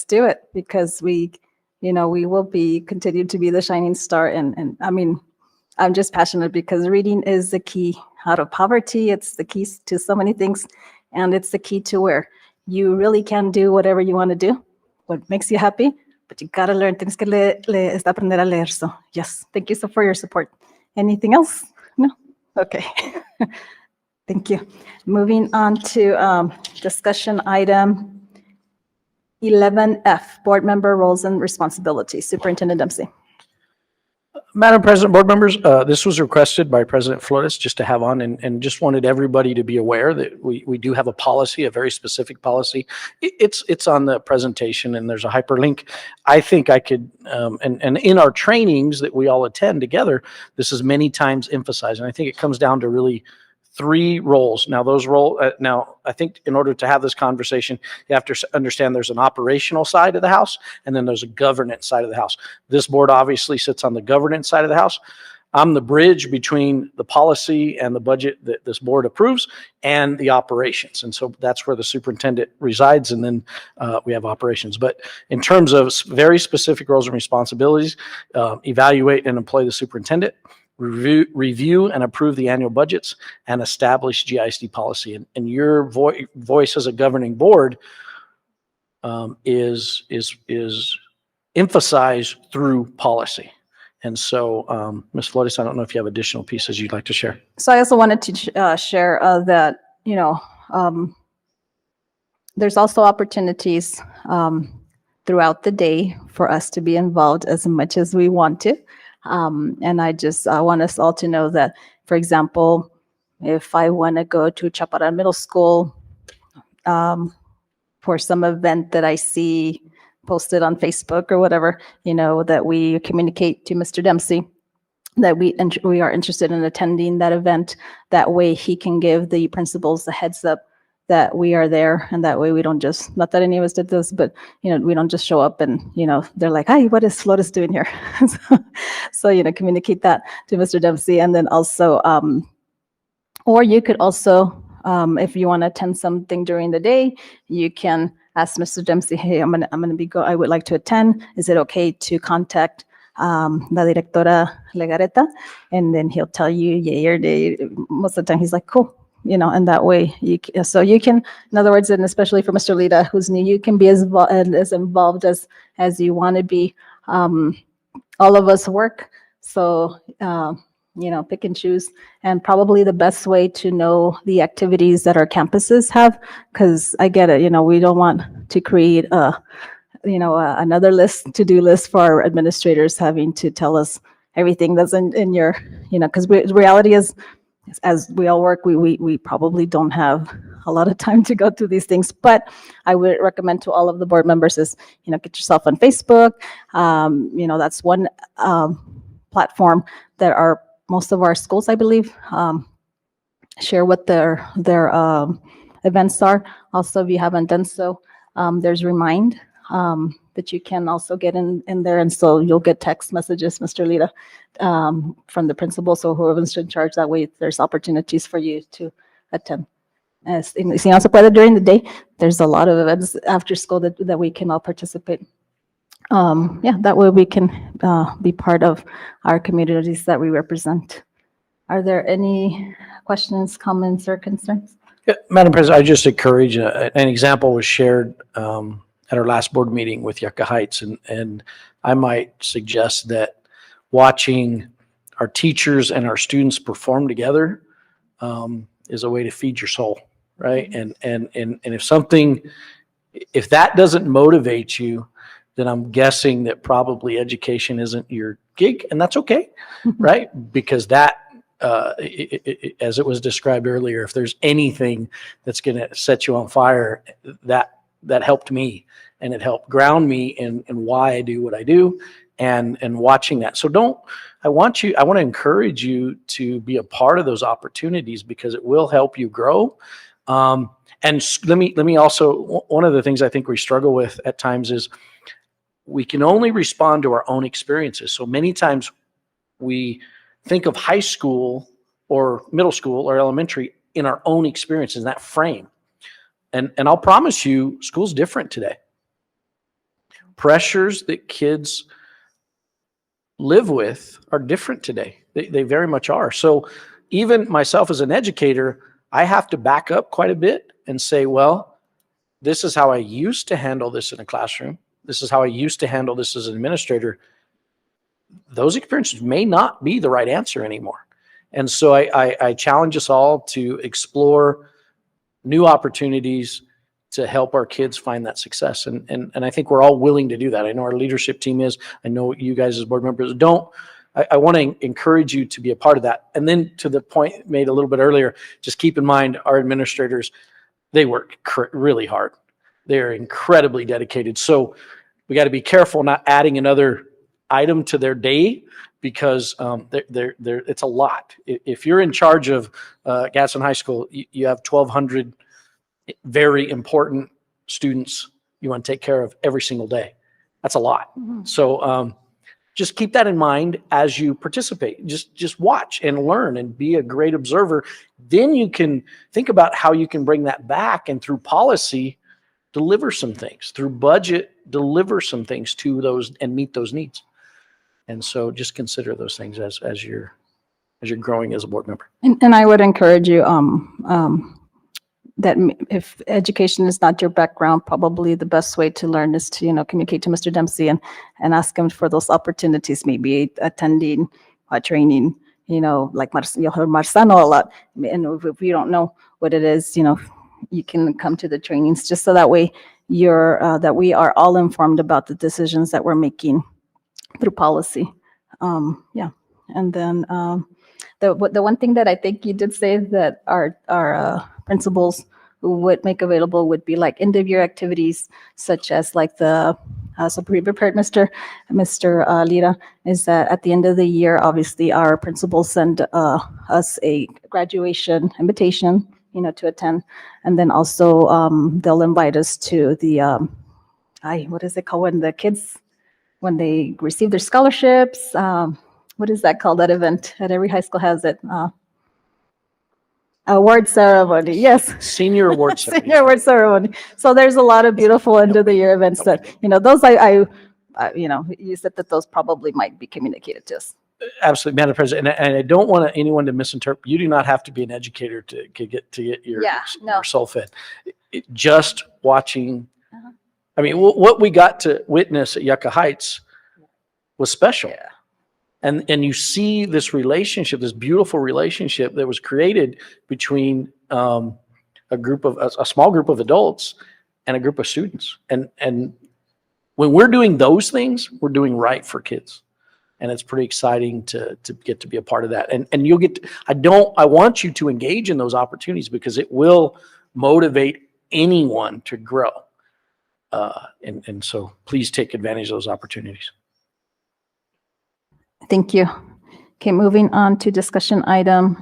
do it, because we will continue to be the shining star. And I mean, I'm just passionate because reading is the key out of poverty. It's the key to so many things. And it's the key to where you really can do whatever you want to do, what makes you happy, but you got to learn. Tienes que aprender a leer. So yes, thank you so for your support. Anything else? No? Okay. Thank you. Moving on to discussion item 11F, board member roles and responsibilities. Superintendent Dempsey. Madam President, board members, this was requested by President Flores just to have on, and just wanted everybody to be aware that we do have a policy, a very specific policy. It's on the presentation, and there's a hyperlink. I think I could, and in our trainings that we all attend together, this is many times emphasized, and I think it comes down to really 3 roles. Now those now I think in order to have this conversation, you have to understand there's an operational side of the house, and then there's a governance side of the house. This board obviously sits on the governance side of the house. I'm the bridge between the policy and the budget that this board approves and the operations. And so that's where the superintendent resides. And then we have operations. But in terms of very specific roles and responsibilities, evaluate and employ the superintendent, review and approve the annual budgets, and establish GISD policy. And your voice as a governing board is emphasized through policy. And so, Ms. Flores, I don't know if you have additional pieces you'd like to share. So I also wanted to share that, there's also opportunities throughout the day for us to be involved as much as we want to. And I just want us all to know that, for example, if I want to go to Chaparral Middle School for some event that I see post it on Facebook or whatever, that we communicate to Mr. Dempsey that we are interested in attending that event. That way he can give the principals the heads up that we are there, and that way we don't just, not that any of us did this, but we don't just show up and they're like, "Hi, what is Flores doing here?" So communicate that to Mr. Dempsey. And then also or you could also, if you want to attend something during the day, you can ask Mr. Dempsey, "Hey, I'm gonna I would like to attend. Is it okay to contact la directora Legareta?" And then he'll tell you yay or nay. Most of the time he's like, "Cool." And that way you can, in other words, and especially for Mr. Lita, who's new, you can be as involved as you want to be. All of us work, so pick and choose. And probably the best way to know the activities that our campuses have, because I get it, we don't want to create another to-do list for our administrators having to tell us everything that's in your, because the reality is, as we all work, we probably don't have a lot of time to go through these things. But I would recommend to all of the board members is, get yourself on Facebook. That's one platform that most of our schools, I believe, share what their events are. Also, if you haven't done so, there's Remind that you can also get in there. And so you'll get text messages, Mr. Lita, from the principal. So whoever's in charge, that way there's opportunities for you to attend. Si no se puede during the day, there's a lot of events after school that we can all participate. That way we can be part of our communities that we represent. Are there any questions, comments, or concerns? Yeah, Madam President, I just encourage, an example was shared at our last board meeting with Yucca Heights, and I might suggest that watching our teachers and our students perform together is a way to feed your soul, right? And if that doesn't motivate you, then I'm guessing that probably education isn't your gig, and that's okay, right? Because that, as it was described earlier, if there's anything that's going to set you on fire, that helped me, and it helped ground me in why I do what I do, and watching that. So I want to encourage you to be a part of those opportunities, because it will help you grow. And let me also, one of the things I think we struggle with at times is we can only respond to our own experiences. So many times we think of high school or middle school or elementary in our own experiences, in that frame. And I'll promise you, school's different today. Pressures that kids live with are different today. They very much are. So even myself as an educator, I have to back up quite a bit and say, well, this is how I used to handle this in a classroom. This is how I used to handle this as an administrator. Those experiences may not be the right answer anymore. And so I challenge us all to explore new opportunities to help our kids find that success. And I think we're all willing to do that. I know our leadership team is. I know you guys as board members don't. I want to encourage you to be a part of that. And then to the point made a little bit earlier, just keep in mind our administrators, they work really hard. They're incredibly dedicated. So we got to be careful not adding another item to their day, because it's a lot. If you're in charge of Gadsden High School, you have 1,200 very important students you want to take care of every single day. That's a lot. Mm-hmm. So just keep that in mind as you participate. Just watch and learn and be a great observer. Then you can think about how you can bring that back, and through policy, deliver some things. Through budget, deliver some things to those and meet those needs. And so just consider those things as you're growing as a board member. And I would encourage you that if education is not your background, probably the best way to learn is to communicate to Mr. Dempsey and ask him for those opportunities, maybe attending a training, like you heard Marzano a lot. And if you don't know what it is, you can come to the trainings, just so that way that we are all informed about the decisions that we're making through policy. And then the one thing that I think you did say that our principals would make available would be like end of year activities, such as like the so pre-prepared, Mr. Lira, is that at the end of the year, obviously, our principals send us a graduation invitation, to attend. And then also, they'll invite us to the, what is it called, when they receive their scholarships? What is that called, that event? At every high school has it. Award ceremony, yes. Senior award ceremony. Senior award ceremony. So there's a lot of beautiful end of the year events that, those you said that those probably might be communicated to us. Absolutely, Madam President, and I don't want anyone to misinterpret. You do not have to be an educator to get your soul fed. Just watching. I mean, what we got to witness at Yucca Heights was special. Yeah. And you see this relationship, this beautiful relationship that was created between a small group of adults and a group of students. And when we're doing those things, we're doing right for kids. And it's pretty exciting to get to be a part of that. And you'll get, I want you to engage in those opportunities because it will motivate anyone to grow. And so please take advantage of those opportunities. Thank you. Okay, moving on to discussion item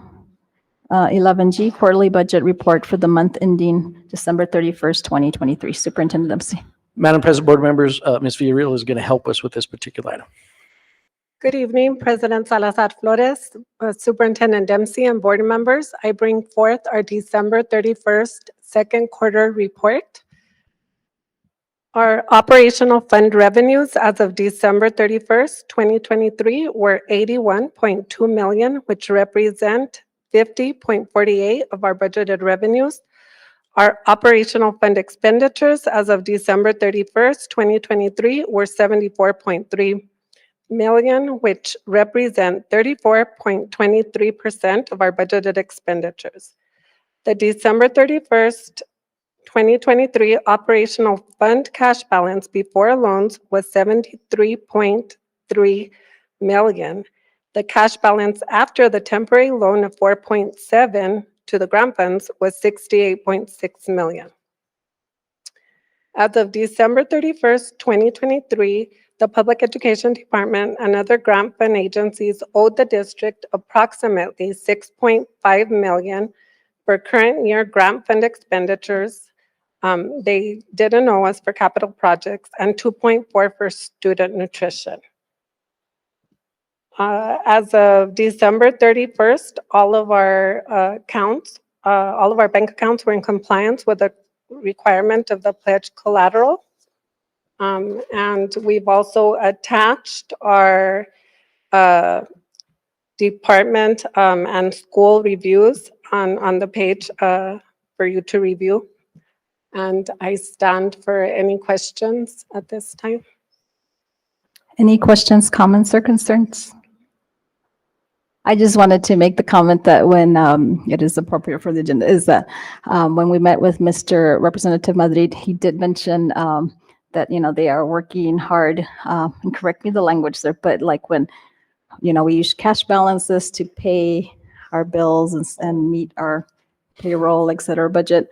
11G, quarterly budget report for the month ending December 31st, 2023. Superintendent Dempsey. Madam President, board members, Ms. Villarreal is going to help us with this particular item. Good evening, President Salazar Flores, Superintendent Dempsey, and board members. I bring forth our December 31st second quarter report. Our operational fund revenues as of December 31st, 2023 were $81.2 million, which represent 50.48% of our budgeted revenues. Our operational fund expenditures as of December 31st, 2023 were $74.3 million, which represent 34.23% of our budgeted expenditures. The December 31st, 2023 operational fund cash balance before loans was $73.3 million. The cash balance after the temporary loan of $4.7 to the grant funds was $68.6 million. As of December 31st, 2023, the Public Education Department and other grant fund agencies owed the district approximately $6.5 million for current year grant fund expenditures. They didn't owe us for capital projects, and $2.4 for student nutrition. As of December 31st, all of our bank accounts were in compliance with the requirement of the pledge collateral. And we've also attached our department and school reviews on the page for you to review. And I stand for any questions at this time. Any questions, comments, or concerns? I just wanted to make the comment that when it is appropriate for the agenda is that when we met with Mr. Representative Madrid, he did mention that, they are working hard, and correct me the language there, but like when, we use cash balances to pay our bills and meet our payroll, et cetera, budget.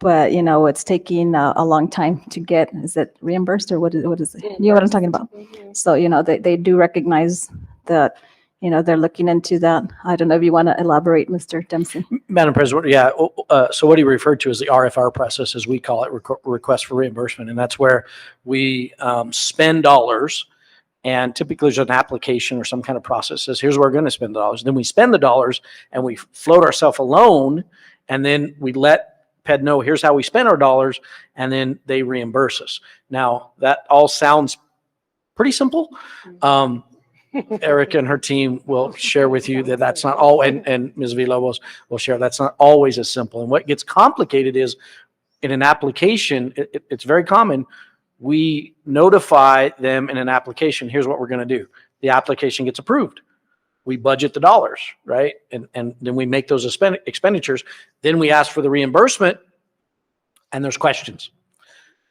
But, it's taking a long time to get, is it reimbursed or what is it? You know what I'm talking about? Mm-hmm. So, they do recognize that, they're looking into that. I don't know if you want to elaborate, Mr. Dempsey. Madam President, yeah. So what he referred to is the RFR process, as we call it, request for reimbursement. And that's where we spend dollars. And typically there's an application or some kind of process says, here's where we're going to spend the dollars. Then we spend the dollars and we float ourselves a loan. And then we let PED know, here's how we spend our dollars. And then they reimburse us. Now, that all sounds pretty simple. Erica and her team will share with you that that's not all, and Ms. Villalobos will share, that's not always as simple. And what gets complicated is in an application, it's very common. We notify them in an application, here's what we're going to do. The application gets approved. We budget the dollars, right? And then we make those expenditures. Then we ask for the reimbursement and there's questions.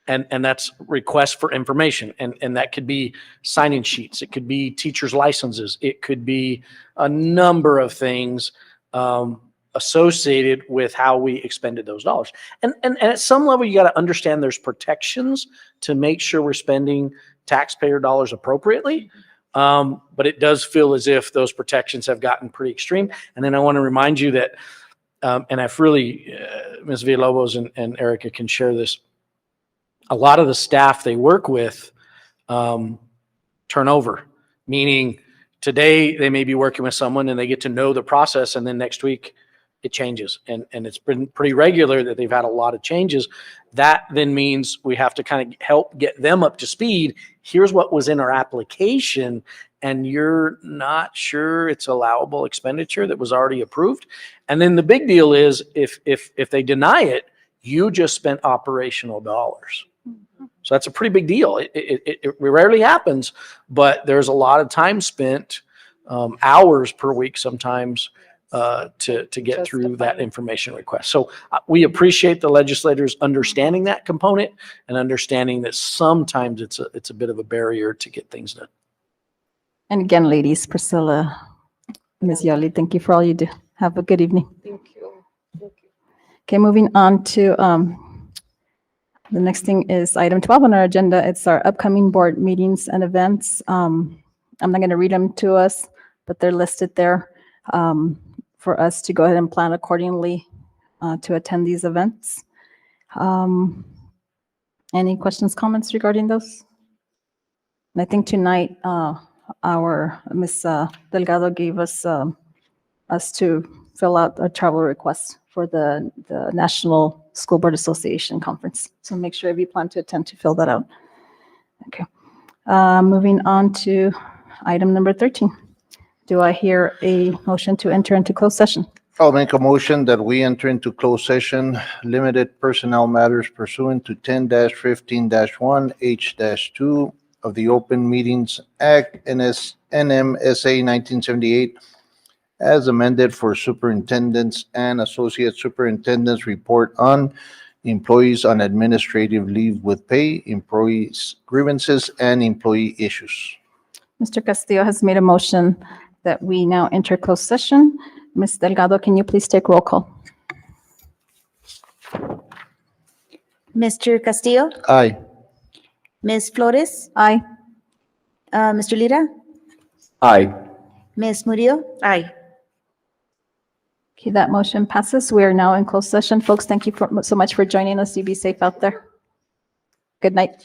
And that's requests for information. And that could be sign-in sheets. It could be teachers' licenses. It could be a number of things associated with how we expended those dollars. And at some level, you got to understand there's protections to make sure we're spending taxpayer dollars appropriately. But it does feel as if those protections have gotten pretty extreme. And then I want to remind you that, and I've really, Ms. Villalobos and Erica can share this, a lot of the staff they work with turn over, meaning today they may be working with someone and they get to know the process, and then next week it changes. And it's been pretty regular that they've had a lot of changes. That then means we have to kind of help get them up to speed. Here's what was in our application, and you're not sure it's allowable expenditure that was already approved. And then the big deal is if they deny it, you just spent operational dollars. So that's a pretty big deal. It rarely happens, but there's a lot of time spent, hours per week sometimes, to get through that information request. So we appreciate the legislators understanding that component and understanding that sometimes it's a bit of a barrier to get things done. And again, ladies, Priscilla, Ms. Yali, thank you for all you do. Have a good evening. Thank you. Thank you. Okay, moving on to the next thing is item 12 on our agenda. It's our upcoming board meetings and events. I'm not going to read them to us, but they're listed there for us to go ahead and plan accordingly to attend these events. Any questions, comments regarding those? And I think tonight our Ms. Delgado gave us to fill out a travel request for the National School Board Association Conference. So make sure if you plan to attend to fill that out. Okay. Moving on to item number 13. Do I hear a motion to enter into closed session? I'll make a motion that we enter into closed session, limited personnel matters pursuant to 10-15-1 H-2 of the Open Meetings Act, NMSA 1978, as amended for superintendents and associate superintendents report on employees on administrative leave with pay, employees grievances, and employee issues. Mr. Castillo has made a motion that we now enter closed session. Ms. Delgado, can you please take roll call? Mr. Castillo? Aye. Ms. Flores? Aye. Mr. Lira? Aye. Ms. Murillo? Aye. Okay, that motion passes. We are now in closed session. Folks, thank you so much for joining us. You be safe out there. Good night.